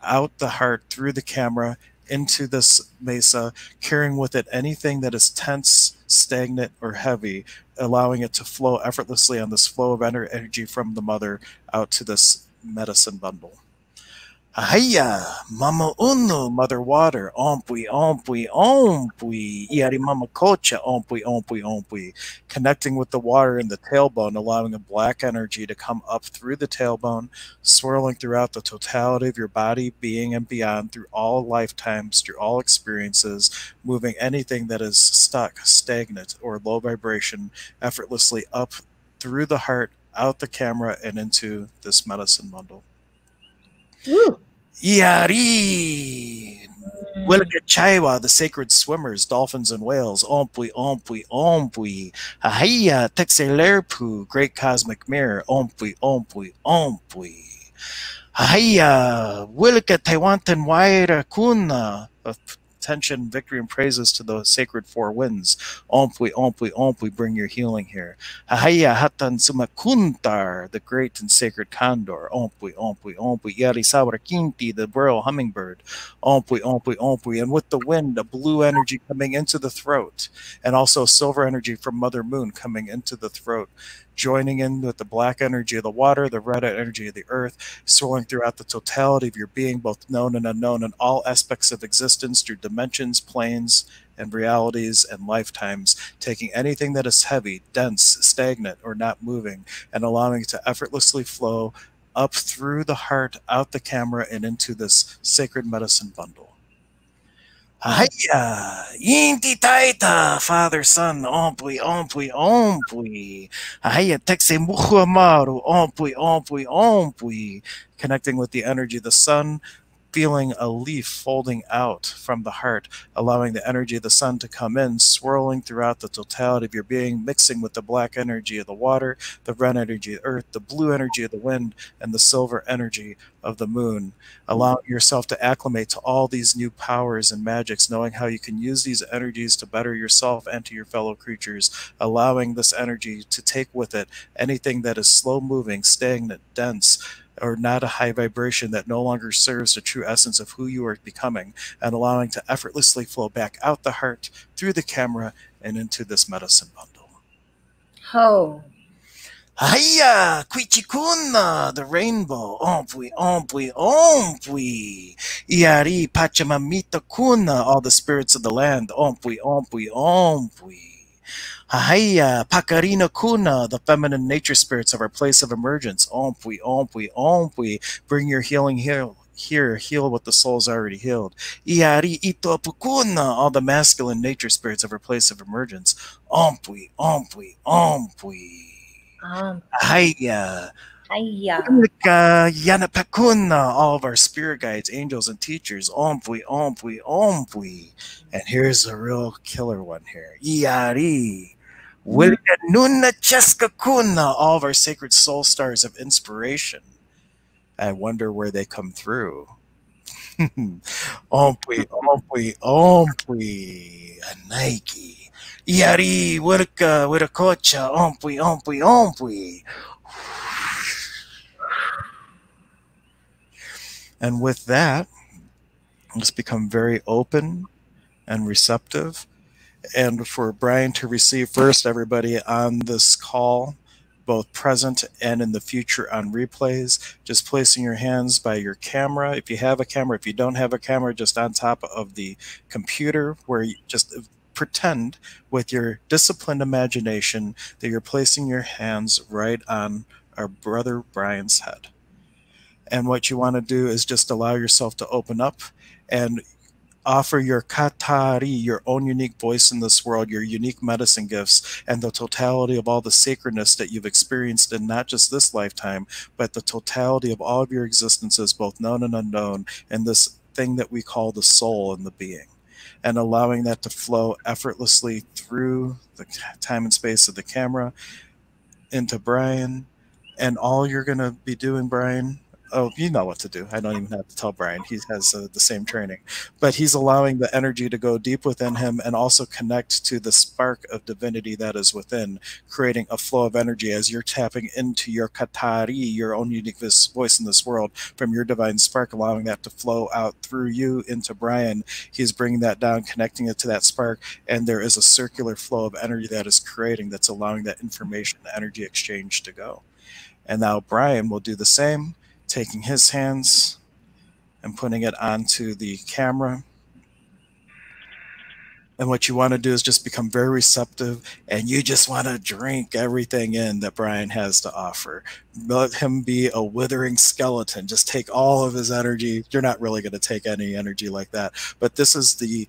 Speaker 1: out the heart, through the camera, into this mesa, carrying with it anything that is tense, stagnant, or heavy, allowing it to flow effortlessly on this flow of energy from the mother out to this medicine bundle. Ahaya, Mama Unu, Mother Water, ompui, ompui, ompui, Iari Mama Kocha, ompui, ompui, ompui, connecting with the water in the tailbone, allowing a black energy to come up through the tailbone, swirling throughout the totality of your body, being, and beyond, through all lifetimes, through all experiences, moving anything that is stuck, stagnant, or low vibration effortlessly up through the heart, out the camera, and into this medicine bundle.
Speaker 2: Woo.
Speaker 1: Iari! Wilgachaiwa, the sacred swimmers, dolphins and whales, ompui, ompui, ompui. Ahaya, Texelerpu, great cosmic mirror, ompui, ompui, ompui. Ahaya, Wilka Taiwantan Waira Kuna, attention, victory, and praises to the sacred four winds. Ompui, ompui, ompui, bring your healing here. Ahaya hatan sumakuntar, the great and sacred condor. Ompui, ompui, ompui, yari sabra kinti, the royal hummingbird. Ompui, ompui, ompui, and with the wind, a blue energy coming into the throat, and also silver energy from Mother Moon coming into the throat, joining in with the black energy of the water, the red energy of the earth, swirling throughout the totality of your being, both known and unknown, in all aspects of existence, through dimensions, planes, and realities and lifetimes, taking anything that is heavy, dense, stagnant, or not moving, and allowing it to effortlessly flow up through the heart, out the camera, and into this sacred medicine bundle. Ahaya, Inti Taita, Father, Son, ompui, ompui, ompui. Ahaya, Texe Muhuamaru, ompui, ompui, ompui. Connecting with the energy of the sun, feeling a leaf folding out from the heart, allowing the energy of the sun to come in, swirling throughout the totality of your being, mixing with the black energy of the water, the red energy of the earth, the blue energy of the wind, and the silver energy of the moon, allowing yourself to acclimate to all these new powers and magics, knowing how you can use these energies to better yourself and to your fellow creatures, allowing this energy to take with it anything that is slow moving, stagnant, dense, or not a high vibration that no longer serves the true essence of who you are becoming, and allowing to effortlessly flow back out the heart, through the camera, and into this medicine bundle.
Speaker 2: Ho.
Speaker 1: Hiya, Quichicuna, the rainbow, ompui, ompui, ompui. Iari, Pachamamita Kuna, all the spirits of the land, ompui, ompui, ompui. Ahaya, Pacarina Kuna, the feminine nature spirits of our place of emergence. Ompui, ompui, ompui. Bring your healing here, heal what the soul's already healed. Iari ito pukuna, all the masculine nature spirits of our place of emergence. Ompui, ompui, ompui. Ahaya.
Speaker 2: Hiya.
Speaker 1: Yanapakuna, all of our spirit guides, angels, and teachers. Ompui, ompui, ompui. And here's a real killer one here. Iari. Wilkanuna Cheskakuna, all of our sacred soul stars of inspiration. I wonder where they come through. Ompui, ompui, ompui. A Nike. Iari, Wirka, Wirakocha, ompui, ompui, ompui. And with that, let's become very open and receptive. And for Brian to receive first, everybody on this call, both present and in the future on replays, just placing your hands by your camera. If you have a camera, if you don't have a camera, just on top of the computer, where you just pretend with your disciplined imagination that you're placing your hands right on our brother Brian's head. And what you want to do is just allow yourself to open up and offer your katari, your own unique voice in this world, your unique medicine gifts, and the totality of all the sacredness that you've experienced in not just this lifetime, but the totality of all of your existences, both known and unknown, and this thing that we call the soul and the being. And allowing that to flow effortlessly through the time and space of the camera into Brian. And all you're going to be doing, Brian, oh, you know what to do. I don't even have to tell Brian. He has the same training. But he's allowing the energy to go deep within him and also connect to the spark of divinity that is within, creating a flow of energy as you're tapping into your katari, your own unique voice in this world, from your divine spark, allowing that to flow out through you into Brian. He's bringing that down, connecting it to that spark, and there is a circular flow of energy that is creating, that's allowing that information, energy exchange to go. And now Brian will do the same, taking his hands and putting it onto the camera. And what you want to do is just become very receptive, and you just want to drink everything in that Brian has to offer. Let him be a withering skeleton. Just take all of his energy. You're not really going to take any energy like that, but this is the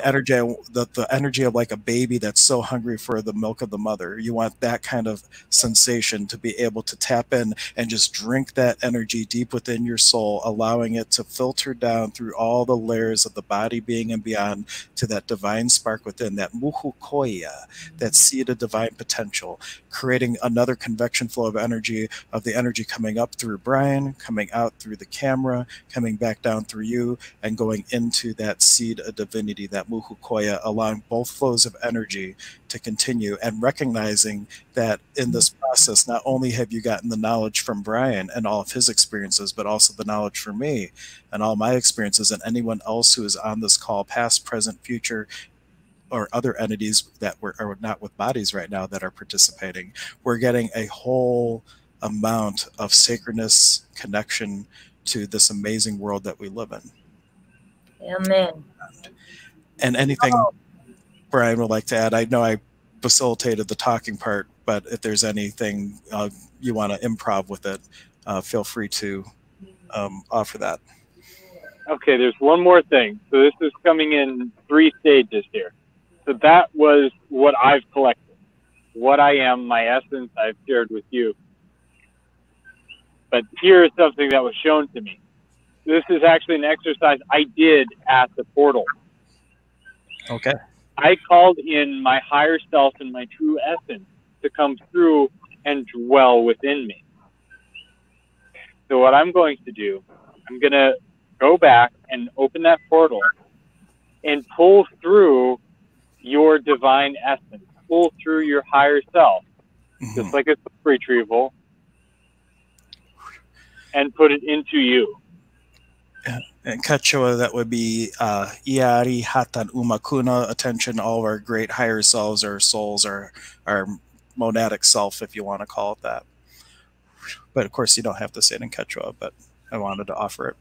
Speaker 1: energy, the energy of like a baby that's so hungry for the milk of the mother. You want that kind of sensation to be able to tap in and just drink that energy deep within your soul, allowing it to filter down through all the layers of the body, being, and beyond, to that divine spark within, that muhukoya, that seed of divine potential, creating another convection flow of energy, of the energy coming up through Brian, coming out through the camera, coming back down through you, and going into that seed of divinity, that muhukoya, allowing both flows of energy to continue, and recognizing that in this process, not only have you gotten the knowledge from Brian and all of his experiences, but also the knowledge from me and all my experiences, and anyone else who is on this call, past, present, future, or other entities that are not with bodies right now that are participating. We're getting a whole amount of sacredness, connection to this amazing world that we live in.
Speaker 2: Amen.
Speaker 1: And anything Brian would like to add? I know I facilitated the talking part, but if there's anything you want to improv with it, feel free to offer that.
Speaker 3: Okay, there's one more thing. So this is coming in 3 stages here. So that was what I've collected. What I am, my essence, I've shared with you. But here is something that was shown to me. This is actually an exercise I did at the portal.
Speaker 1: Okay.
Speaker 3: I called in my higher self and my true essence to come through and dwell within me. So what I'm going to do, I'm going to go back and open that portal and pull through your divine essence, pull through your higher self, just like a retrieval, and put it into you.
Speaker 1: And Quechua, that would be Iari Hatan Umakuna, attention, all of our great higher selves, our souls, our monadic self, if you want to call it that. But of course, you don't have to say it in Quechua, but I wanted to offer it.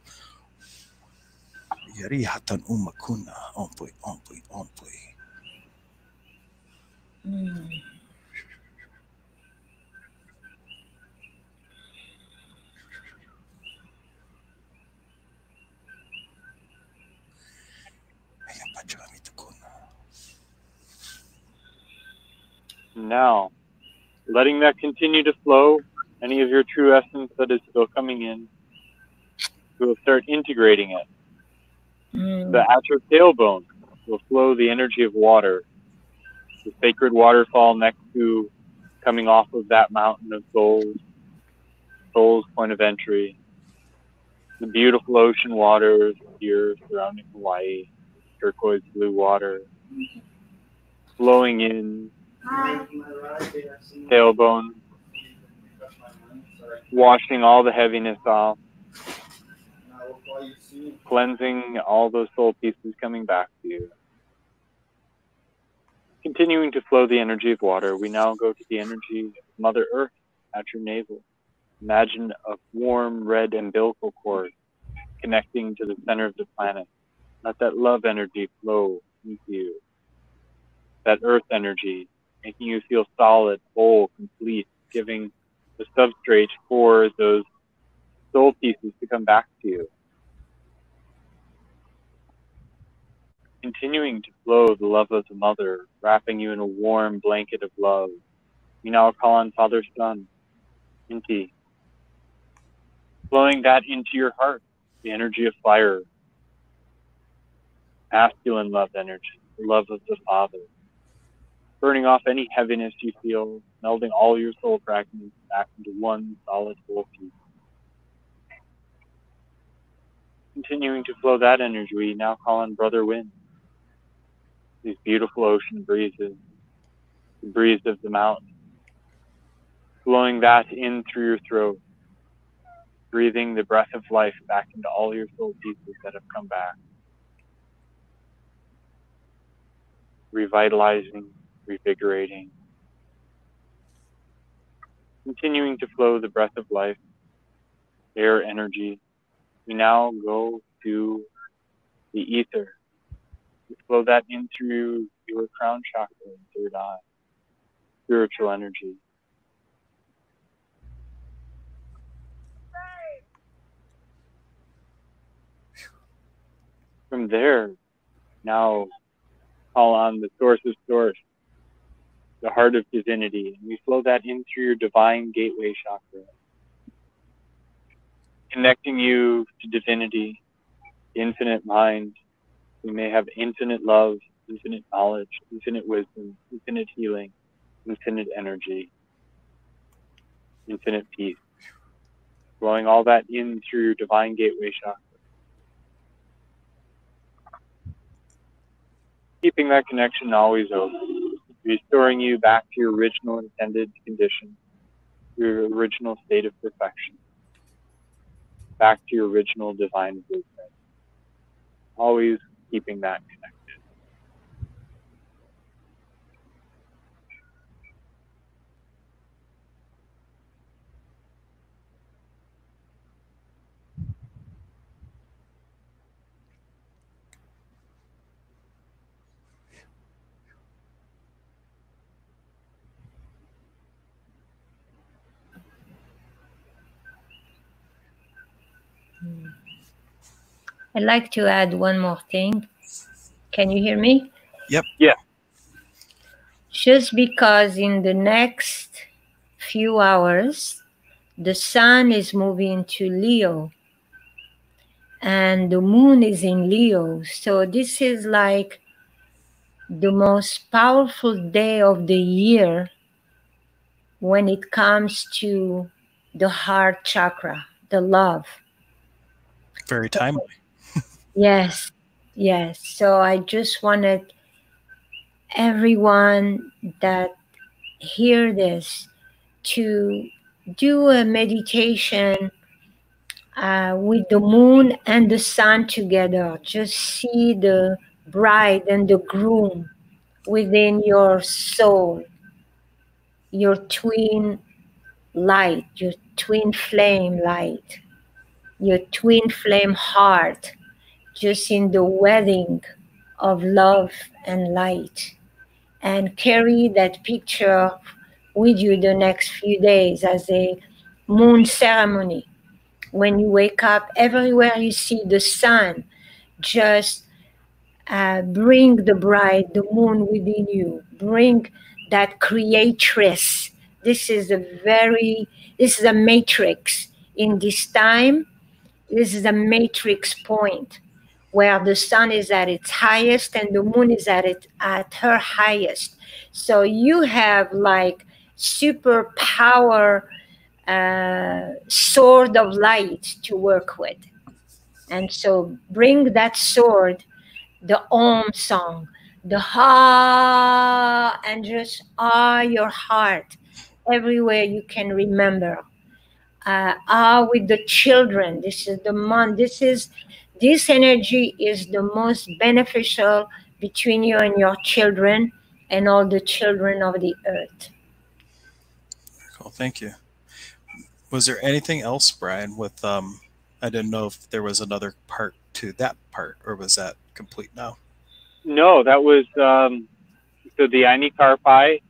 Speaker 1: Iari Hatan Umakuna, ompui, ompui, ompui.
Speaker 3: Now, letting that continue to flow, any of your true essence that is still coming in, we'll start integrating it. At your tailbone will flow the energy of water, the sacred waterfall next to, coming off of that mountain of souls, soul's point of entry, the beautiful ocean waters here surrounding Hawaii, turquoise blue water, flowing in, tailbone, washing all the heaviness off, cleansing all those soul pieces coming back to you. Continuing to flow the energy of water, we now go to the energy of Mother Earth at your navel. Imagine a warm red umbilical cord connecting to the center of the planet. Let that love energy flow into you. That earth energy, making you feel solid, whole, complete, giving the substrate for those soul pieces to come back to you. Continuing to flow the love of the mother, wrapping you in a warm blanket of love. You now call on Father Sun, Inti, flowing that into your heart, the energy of fire, masculine love energy, the love of the Father, burning off any heaviness you feel, melding all your soul fragments back into one solid whole piece. Continuing to flow that energy, we now call on Brother Wind, these beautiful ocean breezes, the breeze of the mountain, blowing that in through your throat, breathing the breath of life back into all your soul pieces that have come back, revitalizing, revigorating, continuing to flow the breath of life, air energy. We now go to the ether. We flow that in through your crown chakra and third eye, spiritual energy. From there, now call on the source of source, the heart of divinity, and we flow that in through your divine gateway chakra, connecting you to divinity, infinite mind. We may have infinite love, infinite knowledge, infinite wisdom, infinite healing, infinite energy, infinite peace. Flowing all that in through your divine gateway chakra. Keeping that connection always open, restoring you back to your original intended condition, your original state of perfection, back to your original divine blueprint. Always keeping that connected.
Speaker 2: I'd like to add one more thing. Can you hear me?
Speaker 1: Yep.
Speaker 3: Yeah.
Speaker 2: Just because in the next few hours, the sun is moving to Leo and the moon is in Leo. So this is like the most powerful day of the year when it comes to the heart chakra, the love.
Speaker 1: Very timely.
Speaker 2: Yes, yes. So I just wanted everyone that hear this to do a meditation with the moon and the sun together. Just see the bride and the groom within your soul, your twin light, your twin flame light, your twin flame heart, just in the wedding of love and light. And carry that picture with you the next few days as a moon ceremony. When you wake up, everywhere you see the sun, just bring the bride, the moon within you. Bring that creatress. This is a matrix. In this time, this is a matrix point where the sun is at its highest and the moon is at her highest. So you have like superpower sword of light to work with. And so bring that sword, the Om song, the Ha, and just your heart everywhere you can remember. With the children. This is the month. This energy is the most beneficial between you and your children and all the children of the earth.
Speaker 1: Cool. Thank you. Was there anything else, Brian, with I didn't know if there was another part to that part, or was that complete now?
Speaker 3: No, that was so the Anikarpai.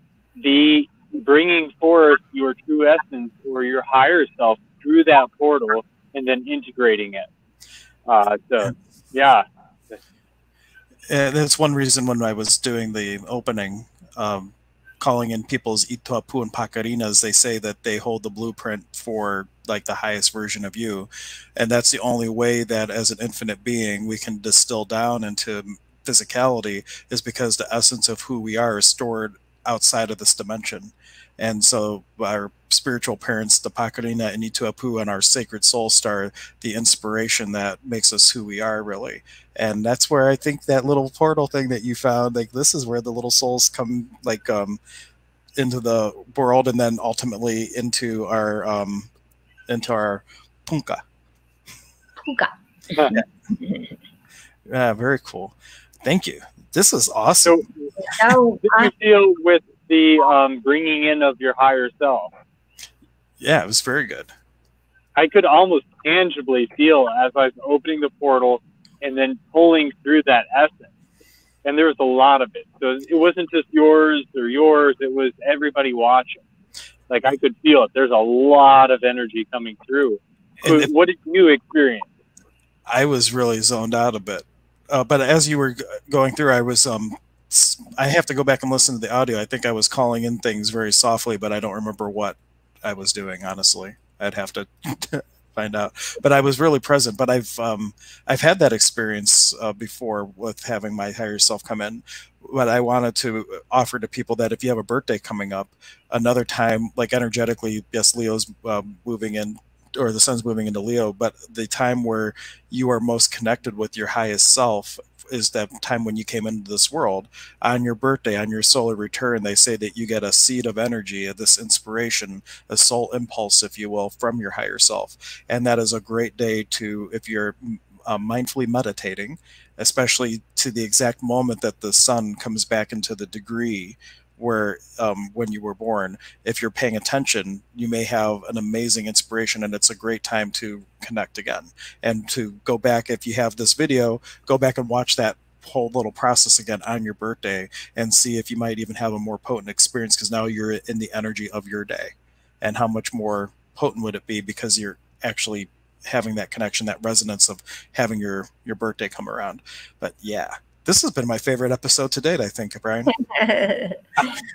Speaker 3: The bringing forth your true essence or your higher self through that portal and then integrating it. So, yeah.
Speaker 1: That's one reason when I was doing the opening, calling in people's Ituapu and Pacarinas, they say that they hold the blueprint for like the highest version of you. And that's the only way that as an infinite being we can distill down into physicality, is because the essence of who we are is stored outside of this dimension. And so our spiritual parents, the Pacarina and Ituapu, and our sacred soul star, the inspiration that makes us who we are, really. And that's where I think that little portal thing that you found, like this is where the little souls come, like into the world, and then ultimately into our punka.
Speaker 2: Puka.
Speaker 1: Yeah, very cool. Thank you. This is awesome.
Speaker 3: So, how did you feel with the bringing in of your higher self?
Speaker 1: Yeah, it was very good.
Speaker 3: I could almost tangibly feel as I was opening the portal and then pulling through that essence. And there was a lot of it. So it wasn't just yours or yours. It was everybody watching. Like I could feel it. There's a lot of energy coming through. What did you experience?
Speaker 1: I was really zoned out a bit. But as you were going through, I was, I have to go back and listen to the audio. I think I was calling in things very softly, but I don't remember what I was doing, honestly. I'd have to find out. But I was really present. But I've had that experience before with having my higher self come in. But I wanted to offer to people that if you have a birthday coming up, another time, like energetically, yes, Leo's moving in, or the sun's moving into Leo, but the time where you are most connected with your highest self is that time when you came into this world. On your birthday, on your solar return, they say that you get a seed of energy, of this inspiration, a soul impulse, if you will, from your higher self. And that is a great day to, if you're mindfully meditating, especially to the exact moment that the sun comes back into the degree where when you were born. If you're paying attention, you may have an amazing inspiration, and it's a great time to connect again. And to go back, if you have this video, go back and watch that whole little process again on your birthday and see if you might even have a more potent experience, because now you're in the energy of your day. And how much more potent would it be because you're actually having that connection, that resonance of having your birthday come around. But yeah, this has been my favorite episode to date, I think, Brian.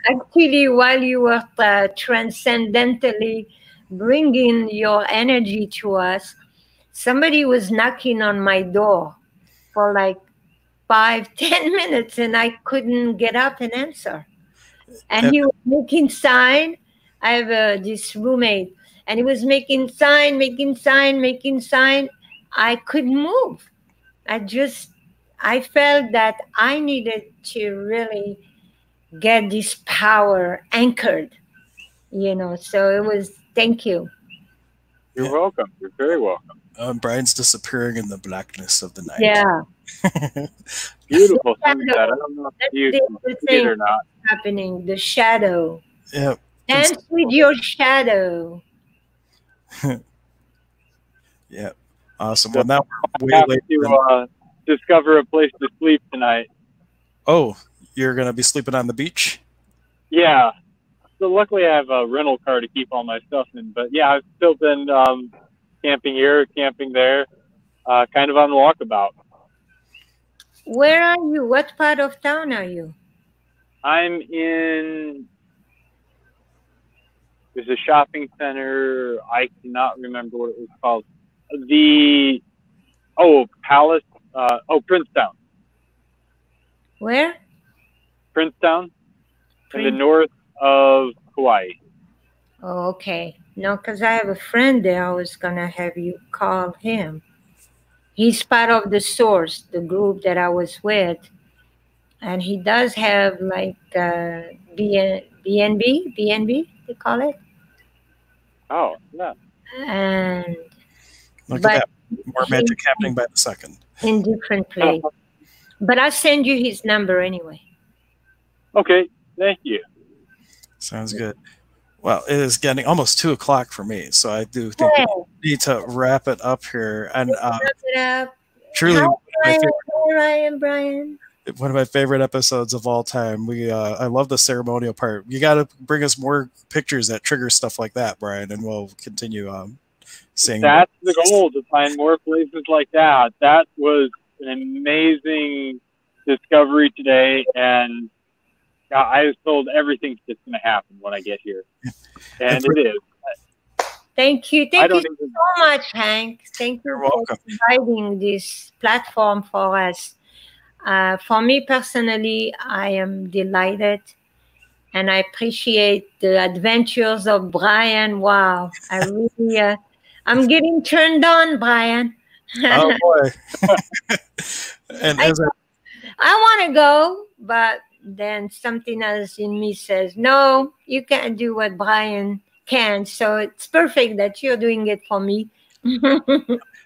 Speaker 2: Actually, while you were transcendentally bringing your energy to us, somebody was knocking on my door for like 5-10 minutes, and I couldn't get up and answer. And he was making sign. I have this roommate, and he was making sign, making sign, making sign. I couldn't move. I felt that I needed to really get this power anchored, so it was, thank you.
Speaker 3: You're welcome. You're very welcome.
Speaker 1: Brian's disappearing in the blackness of the night.
Speaker 2: Yeah.
Speaker 3: Beautiful sunset. I don't know if you can see it or not.
Speaker 2: Happening, the shadow.
Speaker 1: Yeah.
Speaker 2: Dance with your shadow.
Speaker 1: Yeah. Awesome.
Speaker 3: So
Speaker 1: well, now
Speaker 3: we're way late to discover a place to sleep tonight.
Speaker 1: Oh, you're going to be sleeping on the beach?
Speaker 3: Yeah. So luckily I have a rental car to keep all my stuff in. But yeah, I've still been camping here, camping there, kind of on the walkabout.
Speaker 2: Where are you? What part of town are you?
Speaker 3: I'm in, there's a shopping center. I cannot remember what it was called. Palace. Princetown.
Speaker 2: Where?
Speaker 3: Princetown, in the north of Hawaii.
Speaker 2: Oh, okay. No, because I have a friend there. I was going to have you call him. He's part of the Source, the group that I was with. And he does have like BNB, they call it.
Speaker 3: Oh, yeah.
Speaker 2: And
Speaker 1: look at that. More magic happening by the second.
Speaker 2: In different place. But I'll send you his number anyway.
Speaker 3: Okay, thank you.
Speaker 1: Sounds good. Well, it is getting almost 2 o'clock for me, so I do think we need to wrap it up here. And
Speaker 2: wrap it up.
Speaker 1: Truly,
Speaker 2: Hi, Brian.
Speaker 1: One of my favorite episodes of all time. I love the ceremonial part. You got to bring us more pictures that trigger stuff like that, Brian, and we'll continue seeing.
Speaker 3: That's the goal, to find more places like that. That was an amazing discovery today, and I was told everything's just going to happen when I get here, and it is.
Speaker 2: Thank you. Thank you so much, Hank. Thank you for providing this platform for us. For me personally, I am delighted, and I appreciate the adventures of Brian. Wow, I really, I'm getting turned on, Brian.
Speaker 1: Oh boy! And
Speaker 2: I want to go, but then something else in me says, no, you can't do what Brian can. So it's perfect that you're doing it for me.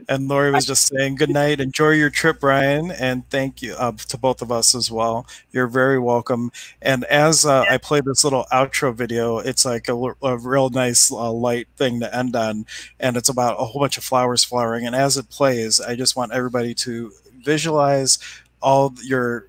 Speaker 1: And Lori was just saying, good night. Enjoy your trip, Brian. And thank you to both of us as well. You're very welcome. And as I play this little outro video, it's like a real nice light thing to end on. And it's about a whole bunch of flowers flowering. And as it plays, I just want everybody to visualize all the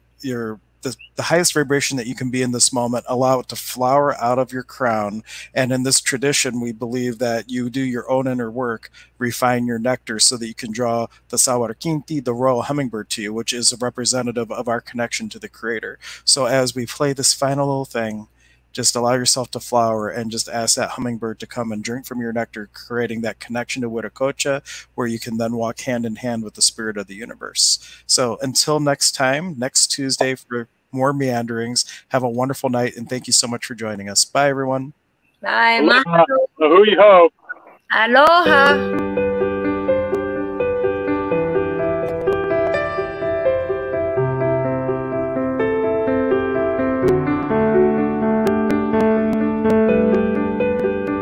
Speaker 1: highest vibration that you can be in this moment. Allow it to flower out of your crown. And in this tradition, we believe that you do your own inner work, refine your nectar so that you can draw the Sawarkinti, the royal hummingbird, to you, which is a representative of our connection to the creator. So as we play this final little thing, just allow yourself to flower and just ask that hummingbird to come and drink from your nectar, creating that connection to Wiracocha, where you can then walk hand in hand with the spirit of the universe. So until next time, next Tuesday for more Meanderings, have a wonderful night, and thank you so much for joining us. Bye, everyone.
Speaker 2: Bye.
Speaker 3: Aloha. Aloha.
Speaker 2: Aloha.